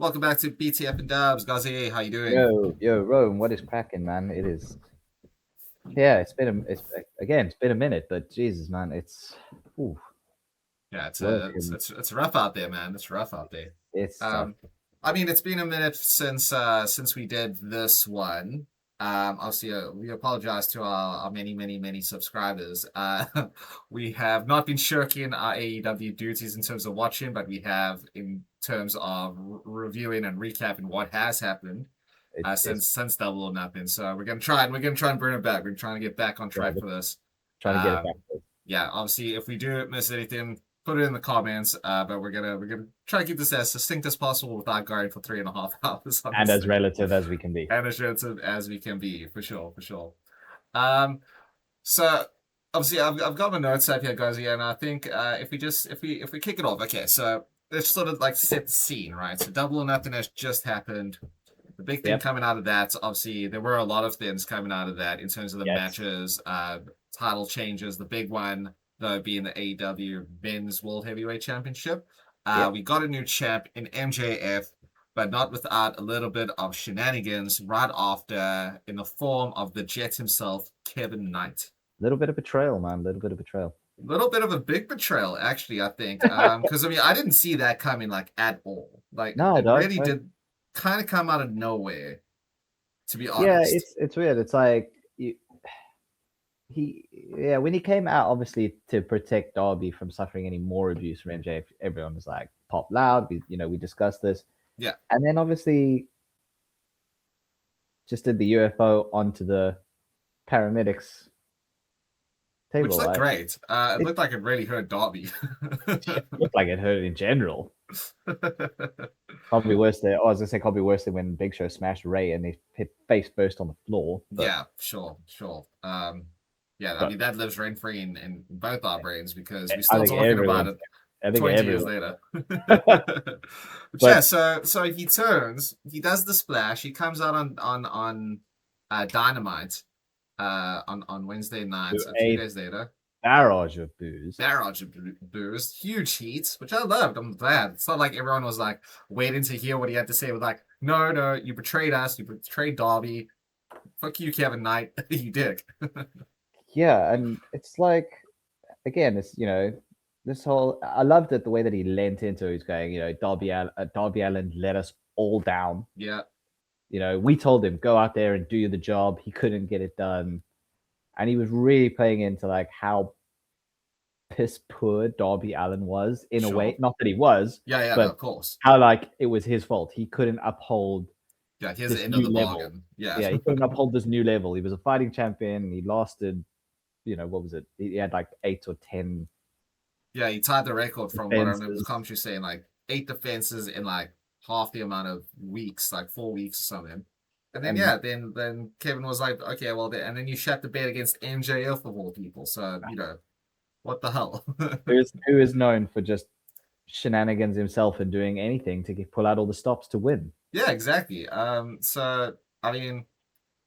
Welcome back to BTF and Dubs. Gozzy, how you doing? Yo, Rome, what is cracking, man? It is, yeah, it's been a minute, but Jesus, man, ooh, Yeah, work it's and it's it's rough out there, man. It's rough out there. it's tough. Um, I mean, it's been a minute since we did this one. Obviously, we apologize to our many subscribers. We have not been shirking our AEW duties in terms of watching, but we have in terms of reviewing and recapping what has happened It's since Double or Nothing. So we're gonna try and bring it back. We're trying to get back on yeah, track for this. trying to get it back. Um, yeah, obviously, if we do miss anything, put it in the comments. But we're gonna try to keep this as succinct as possible without going for 3.5 hours on And this as thing, relative as we can be. and as relative as we can be, for sure, for sure. Um, so obviously, I've got my notes up here, guys. Yeah, and I think if we kick it off, okay. So let's sort of like set the scene, right? So Double or Nothing has just happened. The big thing Yep. coming out of that, obviously, there were a lot of things coming out of that in terms of the Yes. matches, title changes. The big one, though, being the AEW Men's World Heavyweight Championship. Yep. We got a new champ in MJF, but not without a little bit of shenanigans right after, in the form of the Jet himself, Kevin Knight. Little bit of betrayal, man. Little bit of betrayal. Little bit of a big betrayal, actually, I think. Because I mean, I didn't see that coming like at all. Like No, it dog. really did kind of come out of nowhere, to be Yeah, honest. it's weird. It's like yeah, when he came out, obviously to protect Darby from suffering any more abuse from MJF, everyone was like pop loud. We discussed this, Yeah, and then obviously just did the UFO onto the paramedics which table, looked right? great. It It looked like it really hurt Darby. looked like it hurt in general. Probably worse than I was gonna say, probably worse than when Big Show smashed Ray and they hit face first on the floor. But Yeah, sure, sure. Yeah, I but mean that lives rent free in both our brains because we're I still think talking about everyone, it I think 20 years everyone. later. But yeah, But so he does the splash, he comes out on Dynamite on Wednesday to nights, a few a days later. barrage of booze. Barrage of boost, huge heat, which I loved. I'm glad. It's not like everyone was like waiting to hear what he had to say. With like, no, you betrayed us. You betrayed Darby. Fuck you, Kevin Knight. You dick. Yeah, and it's like again, it's this whole. I loved it the way that he lent into it. He's going, Darby Allen let us all down. Yeah, We told him go out there and do the job. He couldn't get it done, and he was really playing into like how piss poor Darby Allen was in a way. sure. Not that he was, Yeah, no, but of course. how like it was his fault. He couldn't uphold Yeah, here's the this end of new the level. bargain. Yeah. Yeah, he couldn't uphold this new level. He was a fighting champion. And he lasted, what was it? He had like 8 or 10 Yeah, he tied the record from what I remember the defenses. commentary saying, like 8 defenses in like half the amount of weeks, like 4 weeks or something. And then And yeah, then Kevin was like, okay, well, and then you shut the bed against MJF of all people. So what the hell? who is known for just shenanigans himself and doing anything to pull out all the stops to win. Yeah, exactly. So I mean,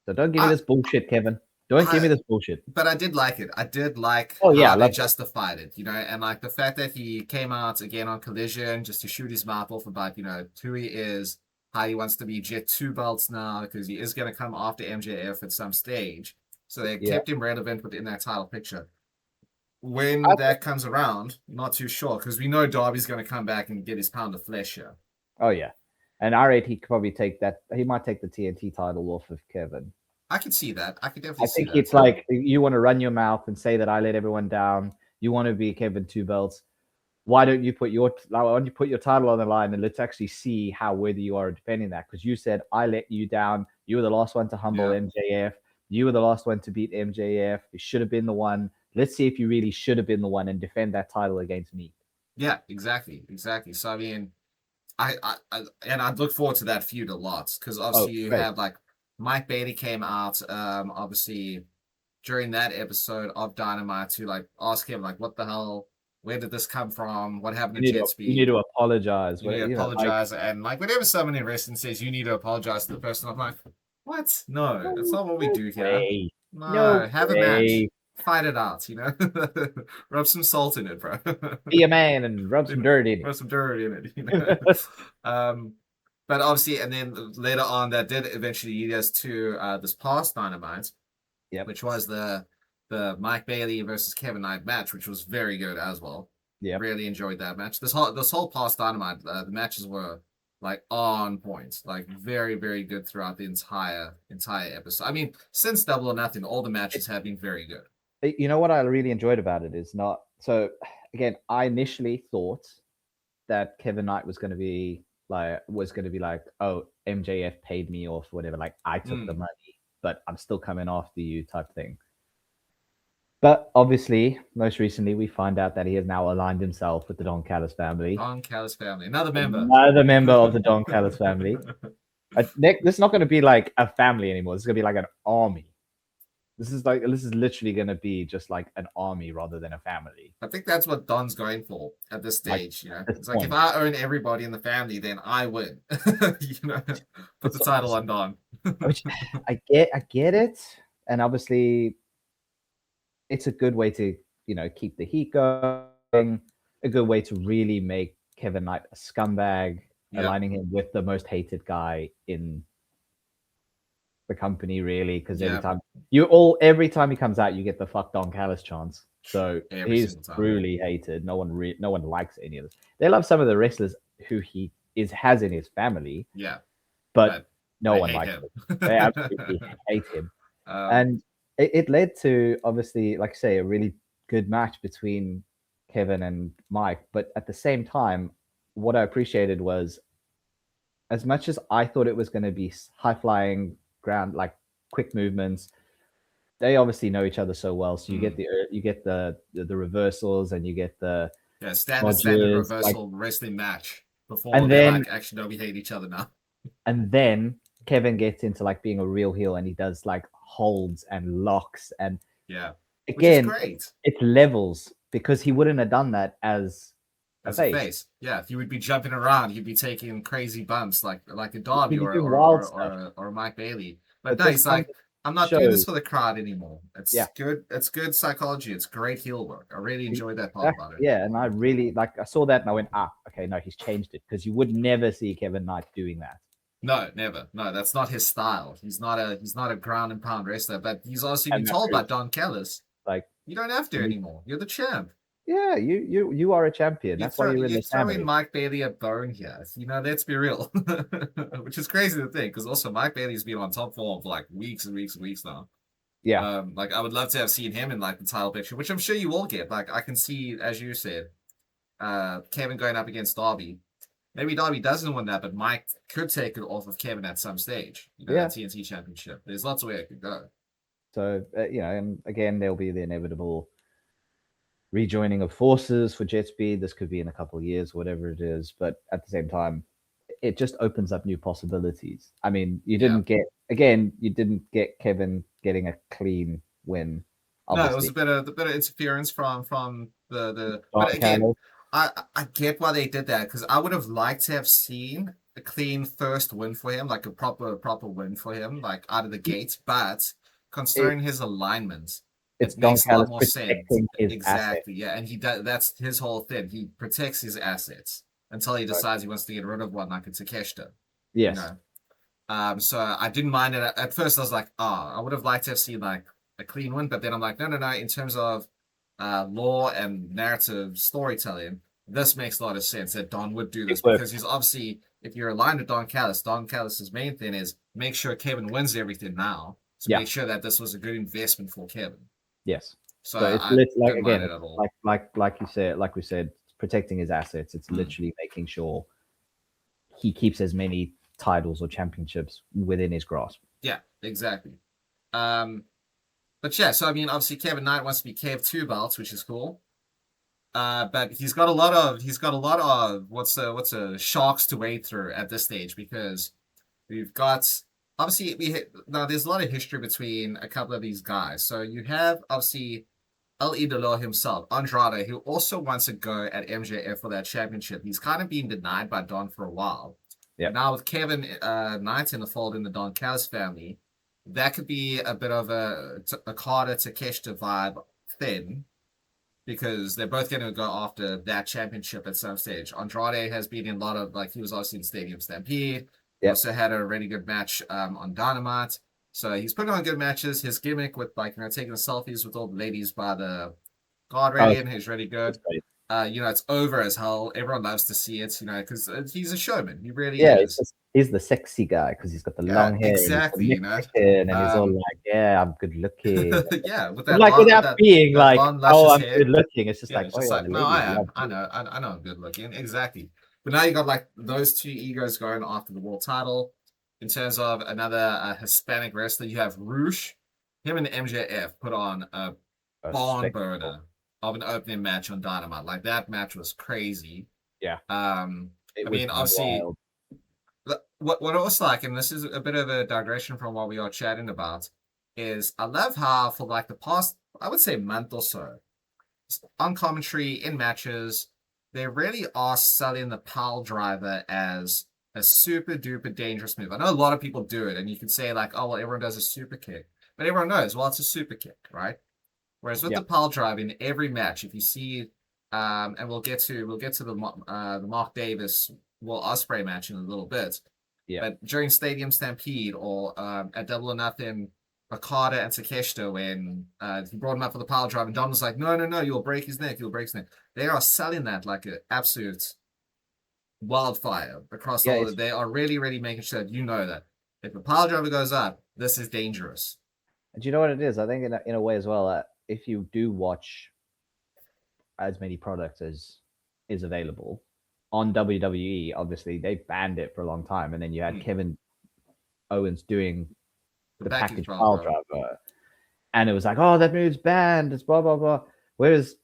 So don't give me I, this bullshit, Kevin. Don't give I, me this bullshit. but I did like it. I did like Oh yeah, how I they love it. justified it, and like the fact that he came out again on Collision just to shoot his mouth off about, who he is, how he wants to be Jet 2 belts now because he is going to come after MJF at some stage. So they Yeah. kept him relevant within that title picture. When I that comes around, not too sure because we know Darby's going to come back and get his pound of flesh here. Oh yeah, and I rate he could probably take that. He might take the TNT title off of Kevin. I could see that. I could definitely I see think that. it's like you want to run your mouth and say that I let everyone down. You want to be Kevin Two Belts. Why don't you put your title on the line and let's actually see how worthy you are of defending that? Because you said I let you down. You were the last one to humble Yeah. MJF. You were the last one to beat MJF. You should have been the one. Let's see if you really should have been the one and defend that title against me. Yeah, exactly. So I mean, I'd look forward to that feud a lot because Oh, obviously you great. have like Mike Bailey came out obviously during that episode of Dynamite to like ask him like what the hell, where did this come from, what happened to Jet You need Speed, to apologize. you need to Like apologize, and like whenever someone in wrestling says you need to apologize to the person, I'm like, what? No, that's not what we no do here. way. No No, have a match, way. fight it out, rub some salt in it, bro. Be a man and rub some dirt in Throw it. some dirt in it. Um, But obviously, and then later on, that did eventually lead us to this past Dynamite, Yep. which was the Mike Bailey versus Kevin Knight match, which was very good as well. Yep. Really enjoyed that match. This whole past Dynamite, the matches were like on point, like very very good throughout the entire episode. I mean, since Double or Nothing, all the matches have been very good. You know what I really enjoyed about it is not so. Again, I initially thought that Kevin Knight was going to be like, oh, MJF paid me off, whatever. Like I took the Mm. money, but I'm still coming after you, type thing. But obviously, most recently, we find out that he has now aligned himself with the Don Callis family, Don Callis family, another member. another member of the Don Callis family. Nick, this is not going to be like a family anymore. This is going to be like an army. This is literally going to be just like an army rather than a family. I think that's what Don's going for at this Like stage. You know, at this it's like if point, I own everybody in the family, then I win. You know, put the it's, title on Don. which I get it, and obviously it's a good way to keep the heat going, a good way to really make Kevin Knight a scumbag, Yeah, aligning him with the most hated guy in the company, really, because yeah, every time he comes out, you get the "fuck Don Callis" chance. So every he's single time. truly hated. No one likes any of this. They love some of the wrestlers who he has in his family, Yeah, but but no they one hate likes him. him. They absolutely hate him. um, And it led to, obviously, like I say, a really good match between Kevin and Mike. But at the same time, what I appreciated was, as much as I thought it was going to be high flying ground, like quick movements, they obviously know each other so well. So you get mm, the reversals, and you get the yeah, standard dodges, like, reversal wrestling match. Before and they're then like, actually, no, we hate each other now. and then Kevin gets into like being a real heel, and he does like holds and locks, and Yeah, which is again, great. it's levels, because he wouldn't have done that as a As a face. face. Yeah, if you would be jumping around, you'd be taking crazy bumps like a He'd Darby be or doing wild stuff. or a Mike Bailey. But But no, this he's kind like, of I'm not doing this shows, for the crowd anymore. yeah, It's good psychology. It's great heel work. I really enjoyed that part about it. yeah, and I really like. I saw that and I went, okay, no, he's changed it, because you would never see Kevin Knight doing that. No, never. No, that's not his style. He's not a ground and pound wrestler. But he's also been And that told by proves, Don Callis, like, you don't have to you, anymore. You're the champ. yeah, you are a champion. That's why you're in You the throw in family. Mike Bailey a bone here. You know, let's be real. Which is crazy to think, because also Mike Bailey's been on top form for like weeks and weeks and weeks now. Yeah, Like I would love to have seen him in like the title picture, which I'm sure you will get. Like I can see, as you said, Kevin going up against Darby. Maybe Darby doesn't win that, but Mike could take it off of Kevin at some stage. You know, yeah. that TNT championship. There's lots of way it could go. So and again, there'll be the inevitable rejoining of forces for Jet Speed. This could be in a couple of years, whatever it is. But at the same time, it just opens up new possibilities. I mean, Yeah. you didn't get Kevin getting a clean win, No, it was obviously. the better interference from the. Don But again, Callis, I get why they did that, because I would have liked to have seen a clean first win for him, like a proper win for him, like out of the gates. But it, considering his alignment, it's it Don makes a lot Callis more sense. protecting his asset. Exactly, yeah, and he does. That's his whole thing. He protects his assets until he Right. decides he wants to get rid of one, like a Takeshita. You Yes. know, so I didn't mind it. At first, I was like, oh, I would have liked to have seen like a clean one, but then I'm like, no, no, no. In terms of lore and narrative storytelling, this makes a lot of sense that Don would do It this, because works. he's obviously, if you're aligned with Don Callis's main thing is make sure Kevin wins everything now to Yeah. make sure that this was a good investment for Kevin. Yes. So So it's I like, didn't mind again, it it's at all. like you said, like we said, protecting his assets. It's Mm. literally making sure he keeps as many titles or championships within his grasp. Yeah, exactly. Um, but yeah, so I mean, obviously Kevin Knight wants to be KF2 belts, which is cool. But he's got a lot of what's a sharks to wade through at this stage, because we've got obviously now there's a lot of history between a couple of these guys. So you have obviously El Idolo himself, Andrade, who also wants to go at MJF for that championship. He's kind of been denied by Don for a while. Yeah. But now with Kevin Knight in the fold in the Don Callis family, that could be a bit of a Carter Takeshita vibe thing, because they're both going to go after that championship at some stage. Andrade has been in a lot of, like, he was obviously in Stadium Stampede. He Yeah. also had a really good match on Dynamite. So he's putting on good matches. His gimmick with, like, taking the selfies with all the ladies by the guard Oh, railing is really good. it's great. It's over as hell. Everyone loves to see it, because he's a showman. He really Yeah, is. he's the sexy guy because he's got the Yeah, long hair and he's exactly. the Mexican and he's all Um, like, "Yeah, I'm good looking." yeah, with But that like long, without being that like, long, "Oh, luscious I'm hair. good looking," it's just Yeah, like, it's "Oh just yeah, like, the no, I ladies love am. I you." know, I know I'm good looking. Exactly. But now you got like those two egos going after the world title. In terms of another Hispanic wrestler, you have Roosh. Him and MJF put on a A barn spectacle. burner of an opening match on Dynamite. Like that match was crazy. Yeah, I it was mean, obviously, wild. what it was like, and this is a bit of a digression from what we are chatting about, is I love how for like the past, I would say, month or so, on commentary in matches, they really are selling the pile driver as a super duper dangerous move. I know a lot of people do it, and you can say like, oh well, everyone does a super kick, but everyone knows, well, it's a super kick, right? Whereas with Yeah, the pile drive in every match, if you see, and we'll get to the Mark Davis Will Ospreay match in a little bit, yeah. but during Stadium Stampede or at Double or Nothing, Okada and Takeshita, when he brought him up for the pile drive, and Don was like, no, no, no, you'll break his neck, you'll break his neck. They are selling that like an absolute wildfire across Yeah, all. it's They are really, really making sure that you know that if the pile driver goes up, this is dangerous. do you know what it is? I think in a way as well, if you do watch as many products as is available on WWE, obviously they banned it for a long time, and then you had Hmm. Kevin Owens doing The the package package pile pile driver. driver, and it was like, "Oh, that move's banned." It's blah blah blah. Whereas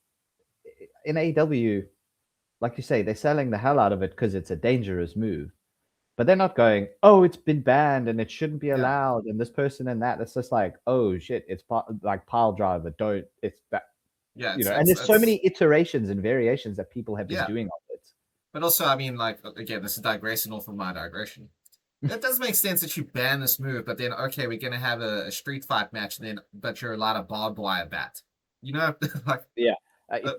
in AEW, like you say, they're selling the hell out of it because it's a dangerous move. But they're not going, "Oh, it's been banned and it shouldn't be Yeah, allowed," and this person and that. It's just like, "Oh shit, it's like pile driver. Don't it's that yeah, you know." And it's there's so many it's iterations and variations that people have been yeah. doing of it. But also, I mean, like again, this is digressing off of my digression. It does make sense that you ban this move, but then okay, we're gonna have a street fight match, then but you're allowed a barbed wire bat. You know, like Yeah,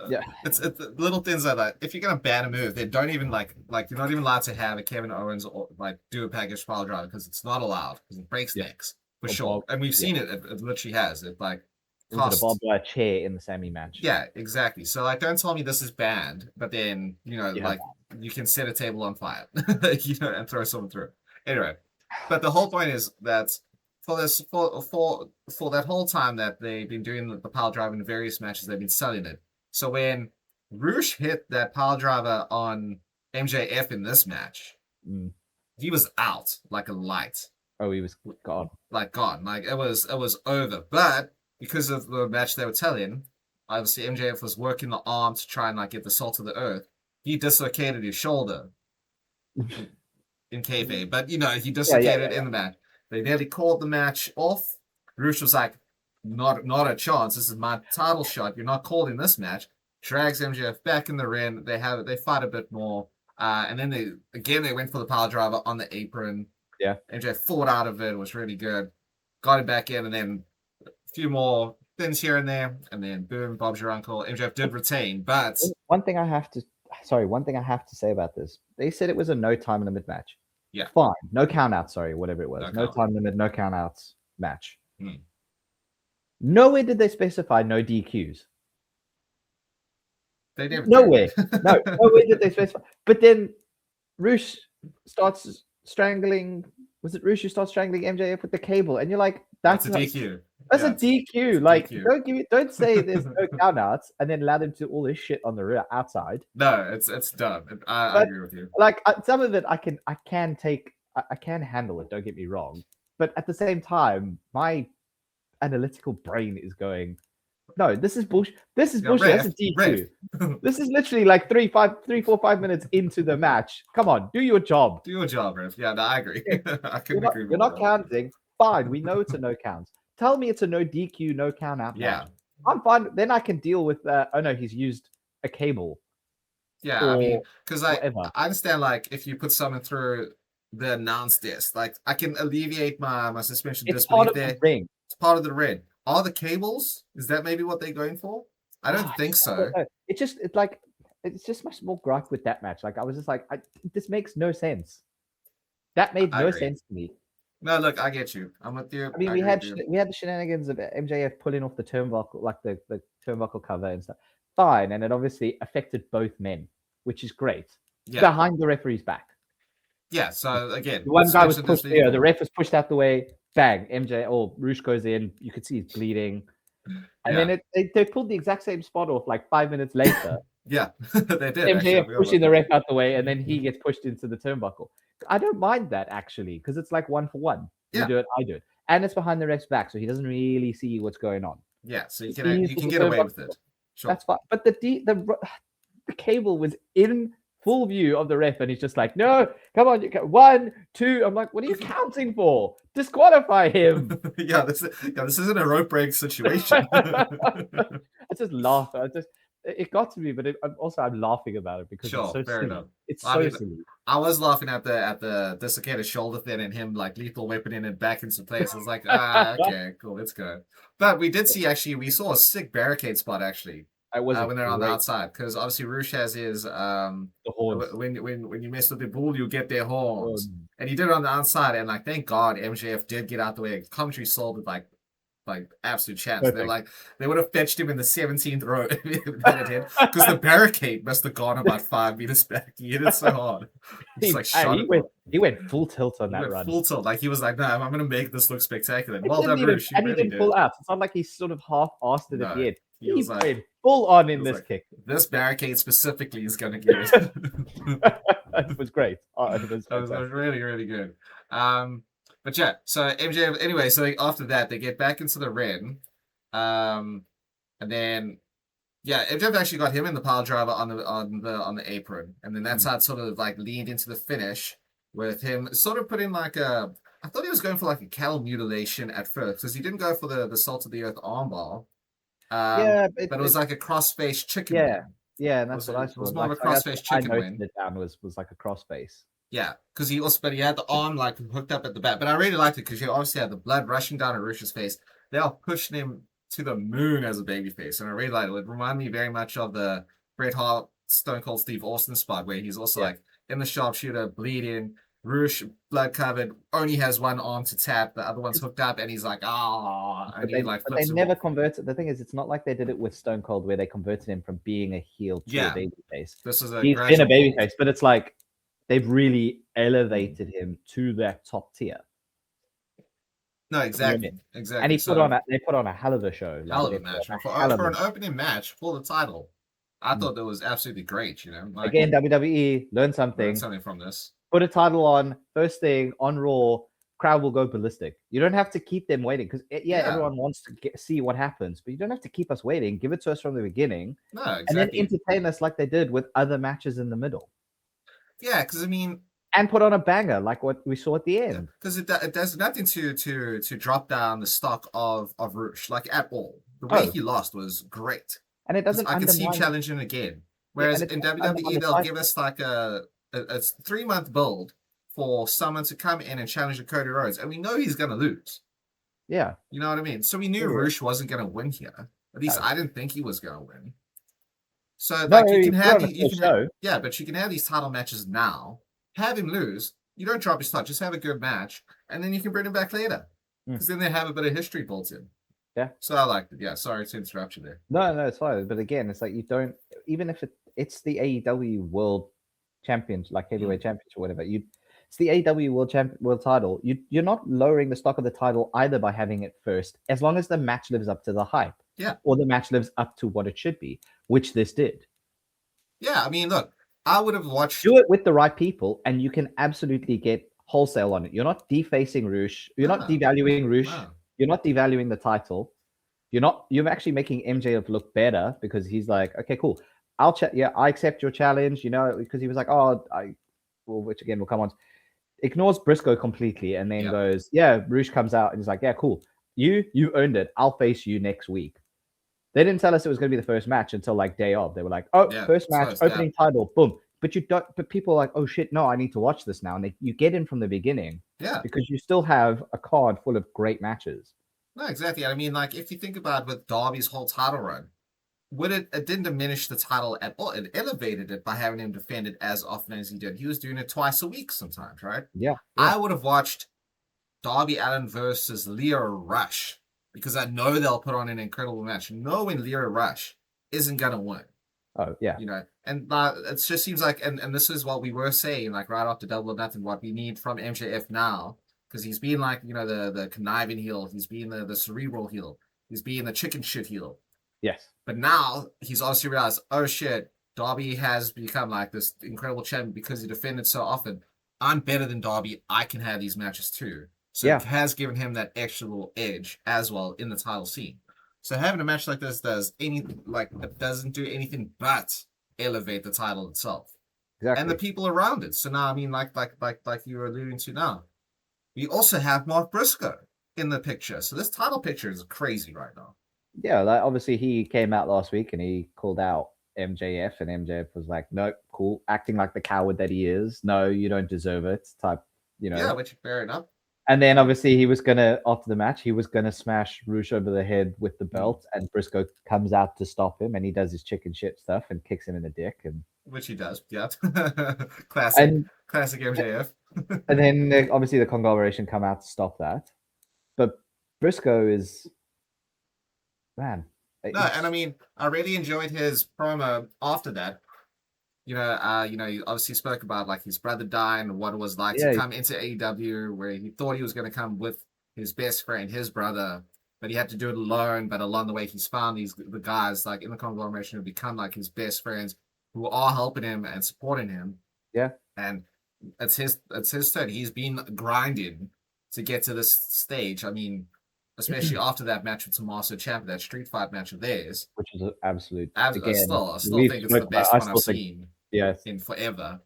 yeah, it's little things like that. If you're gonna ban a move, then don't even like you're not even allowed to have a Kevin Owens or like do a package pile driver because it's not allowed because it breaks yeah. necks for Or sure. Bob, And we've yeah. seen it. It literally has. It like Was it a costs. barbed wire chair in the Sammy match? Yeah, exactly. So like, don't tell me this is banned, but then You have like you can set a table on fire, and throw someone through. Anyway, but the whole point is that for this for that whole time that they've been doing the pile driver in various matches, they've been selling it. So when Roosh hit that pile driver on MJF in this match, mm. he was out like a light, Oh, he was gone. like gone. Like it was over. But because of the match they were telling, obviously MJF was working the arm to try and like get the salt of the earth. He dislocated his shoulder in kayfabe, but he Yeah, yeah, dislocated yeah, in the match. They nearly called the match off. Roosh was like, "Not a chance. This is my title shot. You're not calling this match." Drags MJF back in the ring. They fight a bit more, and then they went for the power driver on the apron. yeah. MJF fought out of it. It was really good. Got him back in, and then a few more things here and there, and then boom, Bob's your uncle. MJF did retain, but One thing I have to, sorry, one thing I have to say about this. They said it was a no time limit match. yeah, Fine, no count out. Sorry, whatever it was, no no count. time limit, no count outs match. Hmm. Nowhere did they specify no DQs. They never Nowhere. do. Nowhere did they specify. But then Roosh starts strangling. Was it Roosh who starts strangling MJF with the cable? And you're like, That's that's a not. DQ. That's Yeah, a DQ. it's Like, DQ. don't say there's no countouts and then allow them to do all this shit on the outside. No, it's dumb. I But agree with you. like some of it, I can handle it. Don't get me wrong. But at the same time, my analytical brain is going, no, this is bullshit. This is Yeah, bullshit. That's a ref. DQ. This is literally like 3, 4, 5 minutes into the match. Come on, do your job. Do your job, ref. Yeah, no, I agree. I You're couldn't not, agree you're more. not counting. Fine, we know it's a no count. Tell me it's a no DQ, no count out Yeah, match. I'm fine. Then I can deal with. Oh no, he's used a cable yeah. I mean, or because whatever. I understand like if you put someone through the announce desk, like I can alleviate my suspension It's part disbelief of the there. ring. It's part of the red. Are the cables? Is that maybe what they're going for? I don't think so. It's just my small gripe with that match. Like I was just like, this makes no sense. That made I no agree. sense to me. No, look, I get you. I'm with you. I mean, I we agree with had you. we had the shenanigans of MJF pulling off the turnbuckle, like the turnbuckle cover and stuff. Fine, and it obviously affected both men, which is great. Yeah. Behind the referee's back. Yeah. So again, The one guy was suspension is pushed there. The lethal. ref was pushed out the way. Bang! MJ or Roosh goes in. You could see he's bleeding. And Yeah. then they pulled the exact same spot off like 5 minutes later. Yeah, they did. Actually, I MJF forgot pushing about the that. ref out the way, and then he gets pushed into the turnbuckle. I don't mind that actually, because it's like 1 for 1. You Yeah. do it, I do it. And it's behind the ref's back, so he doesn't really see what's going on. Yeah. So He you sees can the get away with turnbuckle. it. Sure. That's fine. But the cable was in full view of the ref, and he's just like, "No, come on, you can 1, 2." I'm like, "What are you counting for? Disqualify him." Yeah, this isn't a rope break situation. I just laugh. It got to me, but I'm laughing about it because it's Sure, so fair silly. enough. It's I so mean, silly. I was laughing at the dislocated shoulder thing and him like lethal weaponing it back into place. I was like, okay, cool, let's go. But we did see we saw a sick barricade spot actually It was when they're on the great. outside because obviously Roosh has his The horns. when you mess with the bull you get their horns and he did it on the outside and like thank God MJF did get out the way. Commentary sold it like absolute chance. Perfect. They're like they would have fetched him in the 17th row because the barricade must have gone about 5 meters back. He hit it so hard. He went full tilt on that run. Full tilt. Like he was like, no, I'm gonna make this look spectacular. Well done, He Roosh. he didn't pull out. It's not like he sort of half-assed it at the end. He was like, went full on in this kick. This barricade specifically is gonna get it. It was great. It was really, really good. But yeah, so MJ anyway, so after that they get back into the ring. And then MJF actually got him in the pile driver on the apron. And then that's how it sort of like leaned into the finish with him sort of putting like I thought he was going for like a cattle mutilation at first, because he didn't go for the salt of the earth armbar. But it was like a cross-face chicken wing. Yeah, and that's what I saw. It was more of a cross-face chicken wing. It down was like a cross-face. Yeah, because he had the arm like hooked up at the back. But I really liked it because you obviously had the blood rushing down Arusha's face. They are pushing him to the moon as a babyface, and I really liked it. It reminded me very much of the Bret Hart Stone Cold Steve Austin spot where he's also like in the sharpshooter, bleeding. Roosh, blood covered, only has one arm to tap, the other one's hooked up, and he's like, and he like flips him never off. converted. The thing is, it's not like they did it with Stone Cold where they converted him from being a heel to a babyface. He's been a babyface, but it's like they've really elevated him to that top tier. No, exactly. And they put on a hell of a show. Hell of a match. For an opening match for the title, I thought that was absolutely great, Like, again, WWE, learn something from this. Put a title on, first thing, on Raw, crowd will go ballistic. You don't have to keep them waiting, because, everyone wants to see what happens, but you don't have to keep us waiting. Give it to us from the beginning. No, exactly. And then entertain us like they did with other matches in the middle. Yeah, because, I mean... And put on a banger like what we saw at the end. Because it does nothing to drop down the stock of Roosh, like, at all. The way he lost was great. And it doesn't I can see him challenging again. Whereas in WWE, they'll give us like a 3-month build for someone to come in and challenge Cody Rhodes, and we know he's going to lose. Yeah. You know what I mean? So we knew Roosh wasn't going to win here. At least I didn't think he was going to win. So like you can have but you can have these title matches now, have him lose, you don't drop his stock, just have a good match, and then you can bring him back later. Because then they have a bit of history built in. Yeah. So I liked it. Yeah, sorry to interrupt you there. No, it's fine. But again, it's like you don't, even if it's the AEW World Champions, like heavyweight championship or whatever. It's the AEW World title. You're not lowering the stock of the title either by having it first, as long as the match lives up to the hype. Yeah. Or the match lives up to what it should be, which this did. Yeah, I mean, look, I would have watched. Do it with the right people, and you can absolutely get wholesale on it. You're not defacing Roosh. You're not devaluing Roosh. No. You're not devaluing the title. You're actually making MJF look better, because he's like, okay, cool. I accept your challenge, because he was like, which again will come on. Ignores Briscoe completely and then goes, Roosh comes out and he's like, yeah, cool. You earned it. I'll face you next week. They didn't tell us it was going to be the first match until like day of. They were like, first match, opening title, boom. But people are like, oh shit, no, I need to watch this now. And you get in from the beginning. Yeah. Because you still have a card full of great matches. No, exactly. I mean, like, if you think about with Darby's whole title run, it didn't diminish the title at all. It elevated it by having him defend it as often as he did. He was doing it twice a week sometimes, right? Yeah, yeah. I would have watched Darby Allin versus Leo Rush because I know they'll put on an incredible match, knowing Leo Rush isn't gonna win. Oh, yeah. And it just seems like, and this is what we were saying, like right after Double or Nothing, what we need from MJF now, because he's been like, the conniving heel, he's been the cerebral heel, he's been the chicken shit heel. Yes. But now he's obviously realized, oh shit, Darby has become like this incredible champion because he defended so often. I'm better than Darby. I can have these matches too. So Yeah. it has given him that extra little edge as well in the title scene. So having a match like this it doesn't do anything but elevate the title itself Exactly. and the people around it. So now, I mean, like you were alluding to now, we also have Mark Briscoe in the picture. So this title picture is crazy right now. Yeah, like obviously he came out last week and he called out MJF, and MJF was like, "No, cool," acting like the coward that he is. No, you don't deserve it. Type, Yeah, which fair enough. And then obviously he was gonna, after the match, he was gonna smash Roosh over the head with the belt, and Briscoe comes out to stop him, and he does his chicken shit stuff and kicks him in the dick, and which he does, yeah. Classic MJF. And then obviously the conglomeration come out to stop that, but Briscoe is, man. No, and I mean, I really enjoyed his promo after that. He obviously spoke about like his brother dying and what it was like to come into AEW, where he thought he was going to come with his best friend, his brother, but he had to do it alone. But along the way, he's found the guys like in the conglomeration who become like his best friends, who are helping him and supporting him. Yeah, and it's his turn. He's been grinding to get to this stage. I mean, especially after that match with Tommaso Ciampa, that street fight match of theirs, which is an absolute. I still think it's the best one I've seen. Yes. In forever.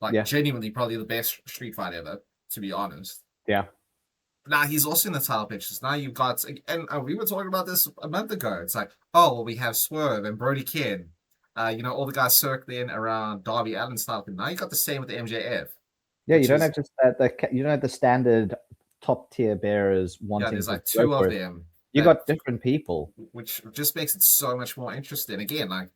Like, genuinely, probably the best street fight ever, to be honest. Yeah. Now, he's also in the title pictures. Now you've got, and we were talking about this a month ago. It's like, oh, well, we have Swerve and Brody King. All the guys circling around Darby Allin's title. Now you got the same with the MJF. Yeah, you don't have just you don't have the standard top tier bearers wanting. Yeah, there's like two of them. You got different people, which just makes it so much more interesting. Again, like,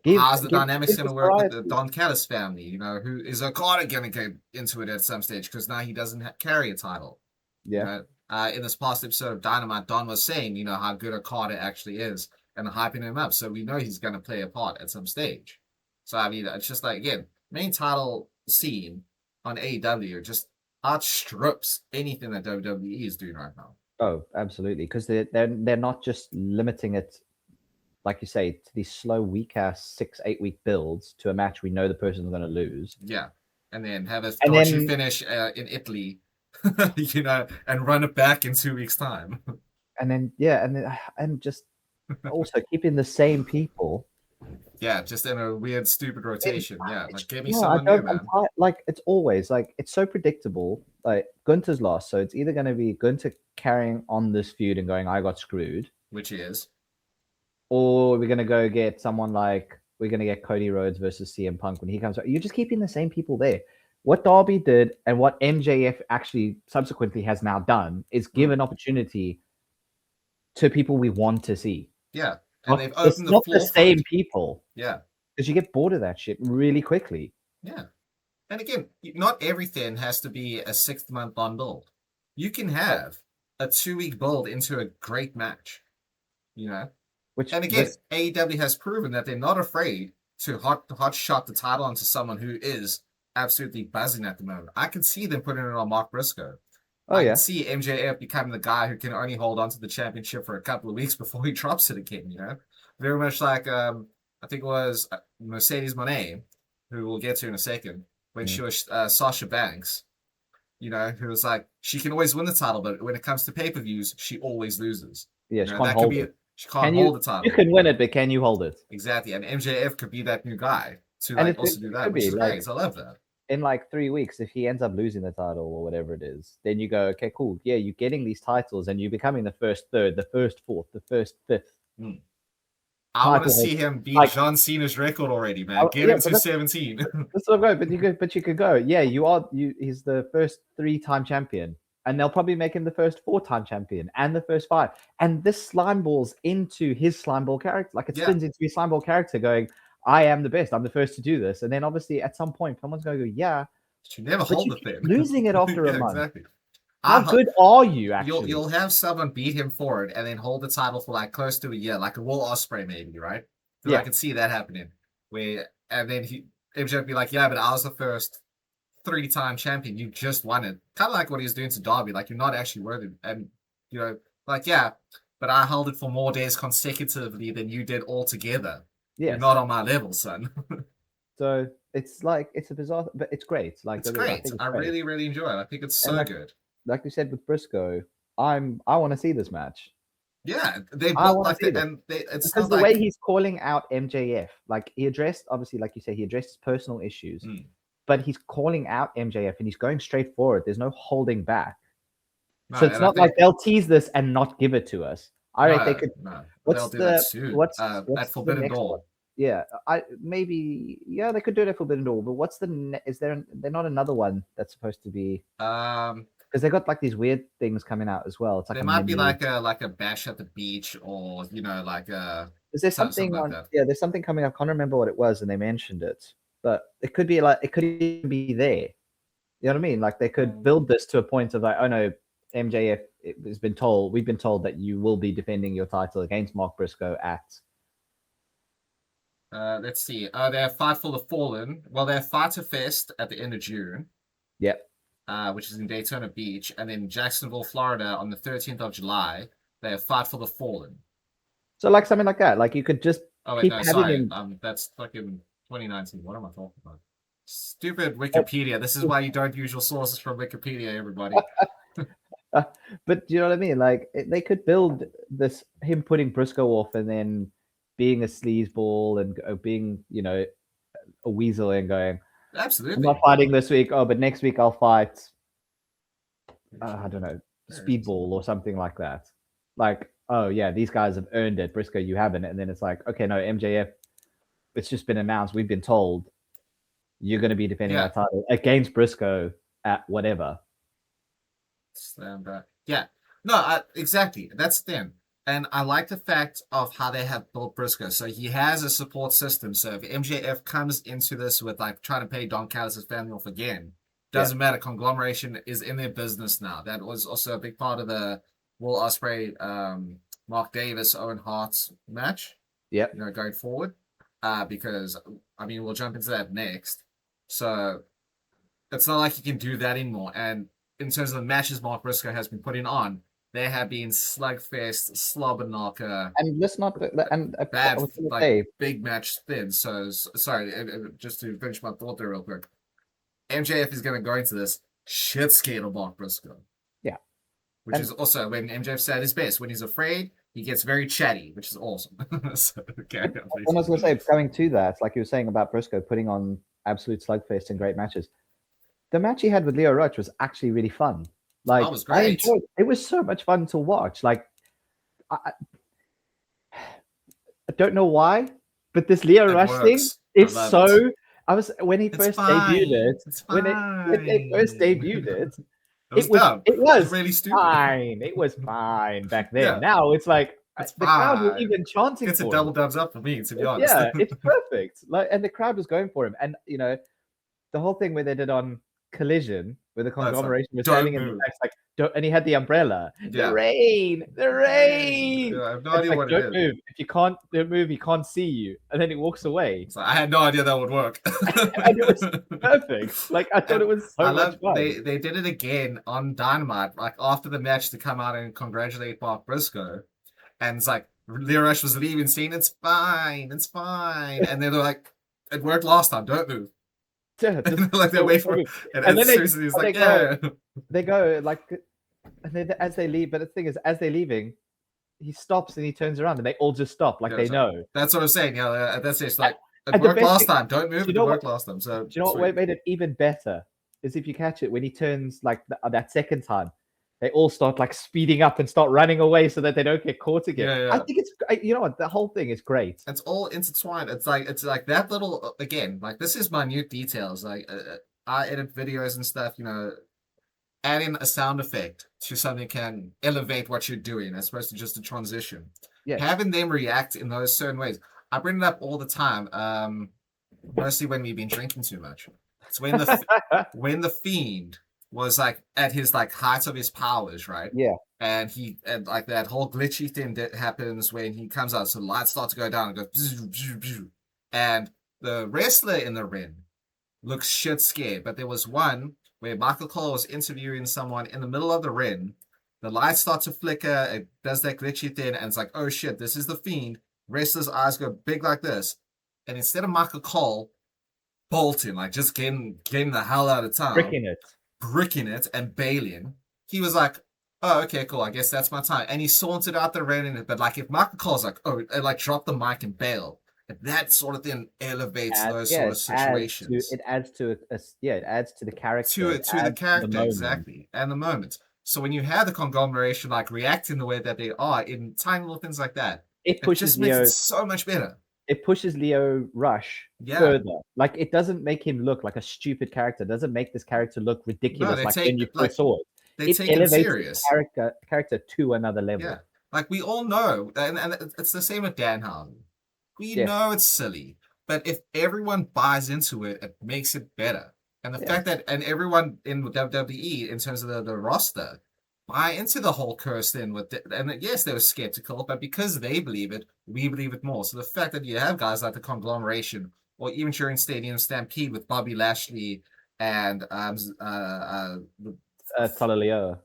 how's the dynamics going to work with the Don Callis family? Who is Okada going to get into it at some stage because now he doesn't carry a title. Yeah. In this past episode of Dynamite, Don was saying, how good Okada actually is and hyping him up. So we know he's going to play a part at some stage. So, I mean, it's just like, again, main title scene on AEW just outstrips anything that WWE is doing right now. Oh, absolutely. Because they're not just limiting it, like you say, to these slow, weak-ass 6-8 week builds to a match we know the person's going to lose. Yeah. And then have a torture finish in Italy, and run it back in 2 weeks' time. And then, and just also keeping the same people. Yeah, just in a weird, stupid rotation. Like, give me someone new, man. Like, it's always, like, it's so predictable. Like, Gunther's lost, so it's either going to be Gunther carrying on this feud and going, I got screwed. Which he is. Or we're going to go get someone like, we're going to get Cody Rhodes versus CM Punk when he comes out. You're just keeping the same people there. What Darby did and what MJF actually subsequently has now done is give an opportunity to people we want to see. Yeah. And they've opened it's not the same people. Yeah. Because you get bored of that shit really quickly. Yeah. And again, not everything has to be a 6-month long build. You can have a 2-week build into a great match. And again, AEW has proven that they're not afraid to hot shot the title onto someone who is absolutely buzzing at the moment. I can see them putting it on Mark Briscoe. I can see MJF becoming the guy who can only hold on to the championship for a couple of weeks before he drops it again, Very much like, I think it was Mercedes Moné, who we'll get to in a second, when she was Sasha Banks, who was like, she can always win the title, but when it comes to pay-per-views, she always loses. Yeah, she can't hold it. She can't hold the title. You can win it, but can you hold it? Exactly, and MJF could be that new guy to also do that, which is great. I love that. In like 3 weeks, if he ends up losing the title or whatever it is, then you go, okay, cool. Yeah, you're getting these titles and you're becoming the first third, the first fourth, the first fifth. I want to see him beat John Cena's record already, man. Get him to 17. That's so great, but you could go. Yeah, he's the first 3-time champion. and they'll probably make him the first 4-time champion and the first 5. And this slime balls into his slime ball character, like it spins into his slime ball character, going, "I am the best. I'm the first to do this." And then obviously at some point, someone's going to go, "Yeah, You never but hold you the keep thing. losing it after a Yeah, month. exactly. How good are you actually?" You'll have someone beat him for it and then hold the title for like close to a year, like a Will Ospreay maybe, right? Because I Yeah. can see that happening. And then MJ would be like, "Yeah, but I was the first 3-time champion. You just won it." Kind of like what he was doing to Darby. Like, you're not actually worthy. And like, yeah, but I held it for more days consecutively than you did altogether. You're Yes. not on my level, son. So it's like it's a bizarre, but it's great. Like It's I great. think it's I great. really, really enjoy it. I think it's And so good. like you said with Briscoe, I want to see this match. Yeah, they I both want to like see the, this and they. It's because not the way like he's calling out MJF, like he addressed, obviously, like you say, he addressed his personal issues, but he's calling out MJF and he's going straight forward. There's no holding back. no, So it's and I not like think they'll tease this and not give it to us. All right, they no, could. no, they'll What's do that the soon. what's At what's the Forbidden next one? Door. Yeah, I maybe yeah they could do it at Forbidden Door, but what's the is there not another one that's supposed to be because they got like these weird things coming out as well. It's like There a might be mini. like a bash at the beach, or like Is there something something like on? that. Yeah, there's something coming up. I can't remember what it was, and they mentioned it, but it could be like it could even be there. You know what I mean? Like they could build this to a point of like, oh no, MJF has been told, we've been told that you will be defending your title against Mark Briscoe at. Let's see. They have Fight for the Fallen. Well, they have Fighter Fest at the end of June. Yep. Which is in Daytona Beach, and then Jacksonville, Florida, on the 13th of July. They have Fight for the Fallen. So like something like that, like you could just keep having sorry. him. That's fucking 2019. What am I talking about? Stupid Wikipedia. This is why you don't use your sources from Wikipedia, everybody. But do you know what I mean? Like they could build this him putting Briscoe off and then being a sleazeball and being a weasel and going, Absolutely. I'm not fighting this week. Oh, but next week I'll fight. I don't know, Speedball or something like that. Like, oh yeah, these guys have earned it. Briscoe, you haven't. And then it's like, okay, no, MJF. It's just been announced. We've been told you're going to be defending our title against Briscoe at whatever. Stand back. Yeah. No, exactly. That's the thing. And I like the fact of how they have built Briscoe. So he has a support system. So if MJF comes into this with like trying to pay Don Callis' family off again, doesn't matter. Conglomeration is in their business now. That was also a big part of the Will Ospreay, Mark Davis, Owen Hart's match. Yep. Going forward. Because I mean we'll jump into that next. So it's not like you can do that anymore. And in terms of the matches Mark Briscoe has been putting on, they have been slugfest, slobber knocker, and let's not and bad, I was gonna like say, big match spin. So sorry, just to finish my thought there real quick. MJF is going to go into this shit scared of Mark Briscoe. Yeah, which is also when MJF's at his best. When he's afraid, he gets very chatty, which is awesome. So, okay, I was going to say, coming to that, like you were saying about Briscoe putting on absolute slugfest and great matches. The match he had with Leo Rush was actually really fun. Like, was great. I enjoyed it. Was so much fun to watch. Like, I don't know why, but this Leo Rush thing is so. I was when he first debuted it. When they first debuted it, it was dumb. It was really stupid. Fine. It was fine back then. Yeah. Now it's like it's the crowd was even chanting. It's a double thumbs up for me, to be honest. Yeah, it's perfect. Like, and the crowd was going for him, and the whole thing where they did on Collision, where the conglomeration was standing in the back, like, and he had the umbrella. Yeah. The rain. Yeah, I have no idea like, what don't it move. If you can't move, he can't see you. And then he walks away. So I had no idea that would work. And it was perfect. Like, I thought it was so much fun. They did it again on Dynamite, like after the match, to come out and congratulate Mark Briscoe. And it's like, Leo Rush was leaving, saying, it's fine. And they're like, it worked last time, don't move. Yeah, like they wait for it. And then seriously, it's like, they go like, and then as they leave, but the thing is, as they're leaving, he stops and he turns around and they all just stop, like they know. That's what I'm saying. Yeah, that's it. Like, it worked last time. Don't move. It worked last time. So, do you know what made it even better? Is if you catch it when he turns like that second time, they all start like speeding up and start running away so that they don't get caught again. Yeah. I think it's what, the whole thing is great. It's all intertwined. It's like that little, again, like this is minute details. Like I edit videos and stuff. adding a sound effect to something can elevate what you're doing as opposed to just a transition. Yes. Having them react in those certain ways. I bring it up all the time, mostly when we've been drinking too much. It's when the Fiend was like at his like height of his powers, right? Yeah. And like that whole glitchy thing that happens when he comes out. So the lights start to go down and goes, bzz, bzz, bzz. And the wrestler in the ring looks shit scared. But there was one where Michael Cole was interviewing someone in the middle of the ring. The lights start to flicker. It does that glitchy thing, and it's like, oh shit, this is the Fiend. Wrestler's eyes go big like this, and instead of Michael Cole bolting, like just getting the hell out of town, bricking it, and bailing, he was like, oh, okay, cool. I guess that's my time. And he sauntered out the ring. But like, if Michael Cole's like, oh, and like drop the mic and bail, that sort of thing elevates those sort of situations. It adds to the character. To the character, exactly, and the moment. So when you have the conglomeration like reacting the way that they are in tiny little things like that, it pushes just makes it so much better. It pushes Leo Rush further. Like, it doesn't make him look like a stupid character. It doesn't make this character look ridiculous when you first saw it. It elevates the character to another level. Yeah. Like, we all know, and it's the same with Dan Harmon. We know it's silly, but if everyone buys into it, it makes it better. And the fact that, and everyone in WWE, in terms of the roster, buy into the whole curse thing and yes, they were skeptical, but because they believe it, we believe it more. So the fact that you have guys like the conglomeration, or even during Stadium Stampede with Bobby Lashley and Tony Leona,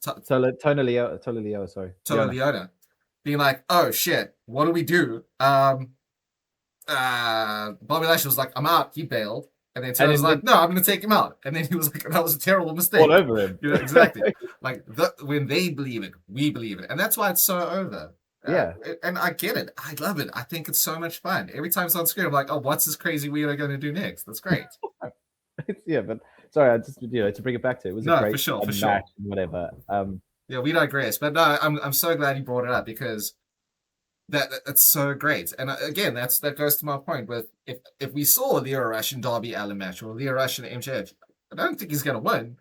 being like, oh shit, what do we do? Bobby Lashley was like, I'm out. He bailed. And then Tony was like, no, I'm going to take him out. And then he was like, that was a terrible mistake. All over him. You know, exactly. Like, when they believe it, we believe it. And that's why it's so over. And I get it. I love it. I think it's so much fun. Every time it's on screen, I'm like, oh, what's this crazy weirdo going to do next? That's great. But sorry, I just, to bring it back to it, was a great for sure. match, whatever. Yeah, we digress. But no, I'm so glad you brought it up, because that's so great. And again, that goes to my point with if we saw Leo Rush and Darby Allin match, or Leo Rush and MJF, I don't think he's gonna win,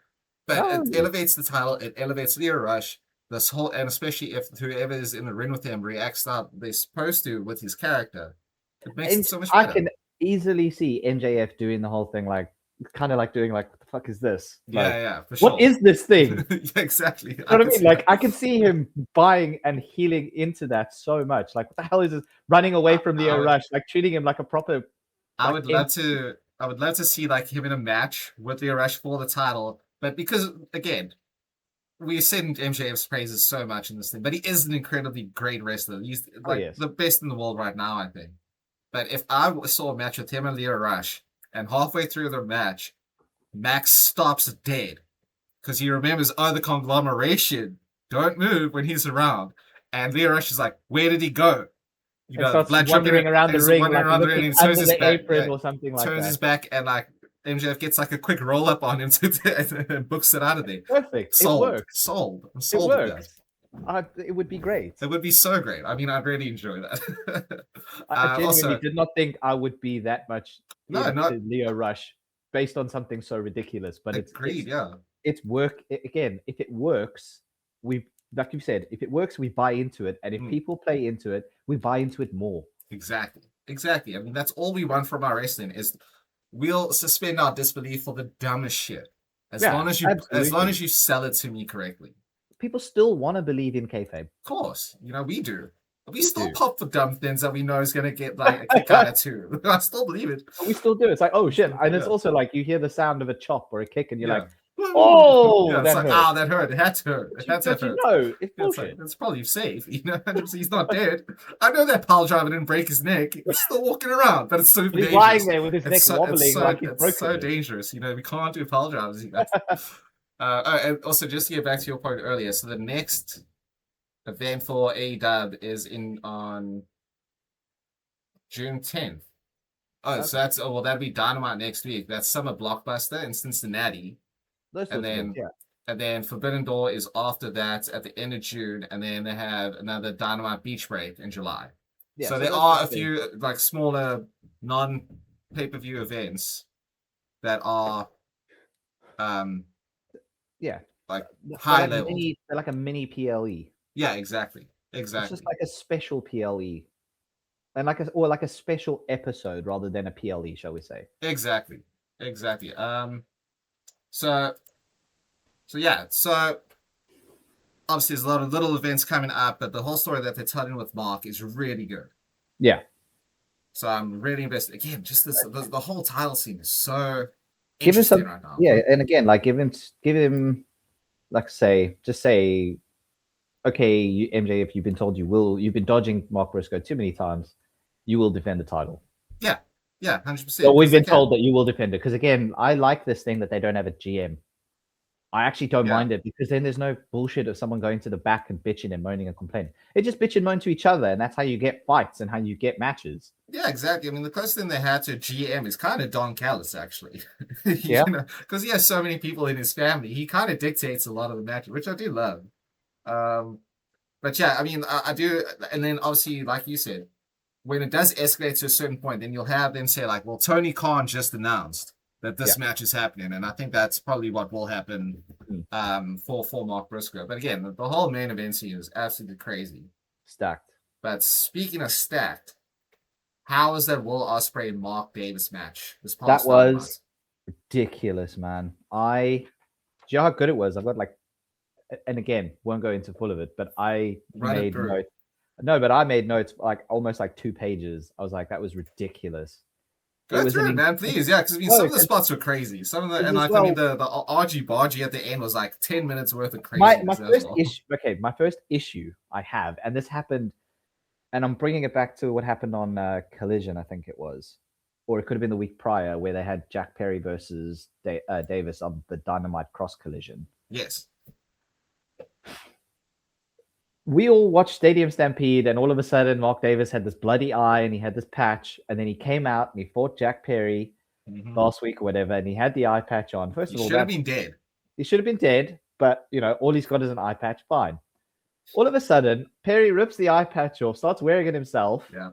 but it elevates the title, it elevates Leo Rush, this whole, and especially if whoever is in the ring with him reacts how they're supposed to with his character, it makes it so much better. I can easily see MJF doing the whole thing, like kind of like doing like, what the fuck is this? Like, for sure. What is this thing? Exactly. You know what I mean? Like, I can see him buying and healing into that so much. Like, what the hell is this? Running away from Leo Rush, like treating him like a proper. I would love to see like him in a match with Leo Rush for the title, but because again, we sing MJF's praises so much in this thing, but he is an incredibly great wrestler. He's like the best in the world right now, I think. But if I saw a match with him and Leo Rush, and halfway through the match, Max stops dead because he remembers, the conglomeration don't move when he's around. And Leo Rush is like, where did he go? You know, blood wandering around the ring, like and he turns his back, or something like that. Turns his back, and like MJF gets like a quick roll up on him and books it out of there. Perfect. Sold. It works. Sold. It works. It would be great. It would be so great. I mean, I'd really enjoy that. I genuinely did not think I would be that much into Leo Rush based on something so ridiculous. But it's work. Again, if it works, like you said, if it works, we buy into it. And if people play into it, we buy into it more. Exactly. I mean, that's all we want from our wrestling is we'll suspend our disbelief for the dumbest shit. As long as you sell it to me correctly. People still want to believe in kayfabe. Of course. We do. We still pop for dumb things that we know is going to get like a kick out of too. I still believe it. We still do. It's like, oh shit. And it's also like you hear the sound of a chop or a kick and you're like, oh, that hurt. That hurt. It had to hurt. It had to hurt. It's bullshit. It's probably safe. He's not dead. I know that pile driver didn't break his neck. He's still walking around, but it's so dangerous. He's lying there with his neck wobbling like he's broken. It's so dangerous. We can't do pile drivers. And also, just to get back to your point earlier, so the next event for AEW is on June 10th. So that'd be Dynamite next week. That's Summer Blockbuster in Cincinnati. And then Forbidden Door is after that at the end of June, and then they have another Dynamite Beach Break in July. So there are a few like smaller non-pay-per-view events that are like They're high like level. mini PLE. Yeah, exactly, It's just exactly, like a special PLE, and like a special episode rather than a PLE, shall we say? exactly, exactly. So yeah, so obviously there's a lot of little events coming up, but the whole story that they're telling with Mark is really good. Yeah. So I'm really invested. Again, just the whole title scene is so Give him interesting some, right now. yeah, and again, like give him, like just say, okay, MJ, if you've been told you've been dodging Mark Briscoe too many times, you will defend the title. Yeah, yeah, 100%. Well, we've Because they been can. told that you will defend it because again, I like this thing that they don't have a GM. I actually don't Yeah, mind it because then there's no bullshit of someone going to the back and bitching and moaning and complaining. It just bitch and moan to each other, and that's how you get fights and how you get matches. yeah, exactly. I mean, the closest thing they had to a GM is kind of Don Callis, actually. Yeah. Because he has so many people in his family, he kind of dictates a lot of the matches, which I do love. Um, but yeah, I mean, I do, and then obviously, like you said, when it does escalate to a certain point, then you'll have them say like, "Well, Tony Khan just announced that Yeah. this match is happening," and I think that's probably what will happen Mm. for Mark Briscoe. But again, the whole main event scene is absolutely crazy. Stacked. But speaking of stacked, how was that Will Ospreay and Mark Davis match this That past was Dynamite? ridiculous, man. Do you know how good it was? I've got like, and again, won't go into full of it, but I Run it made through. notes. No, but I made notes like almost like 2 pages. I was like, that was ridiculous. It Go was through it, man, please. Yeah, because I mean, some of the spots were crazy. Some of the, and as like, I mean, well. the argy bargy at the end was like 10 minutes worth of My craziness as first well. issue. Okay, my first issue I have, and this happened, and I'm bringing it back to what happened on Collision, I think it was, or it could have been the week prior, where they had Jack Perry versus Davis on the Dynamite Cross Collision. Yes. We all watched Stadium Stampede, and all of a sudden, Mark Davis had this bloody eye, and he had this patch, and then he came out and he fought Jack Perry last week or whatever, and he had the eye patch on. First He of all, should have been dead. he should have been dead, but all he's got is an eye patch. Fine. All of a sudden, Perry rips the eye patch off, starts wearing it himself. Yeah.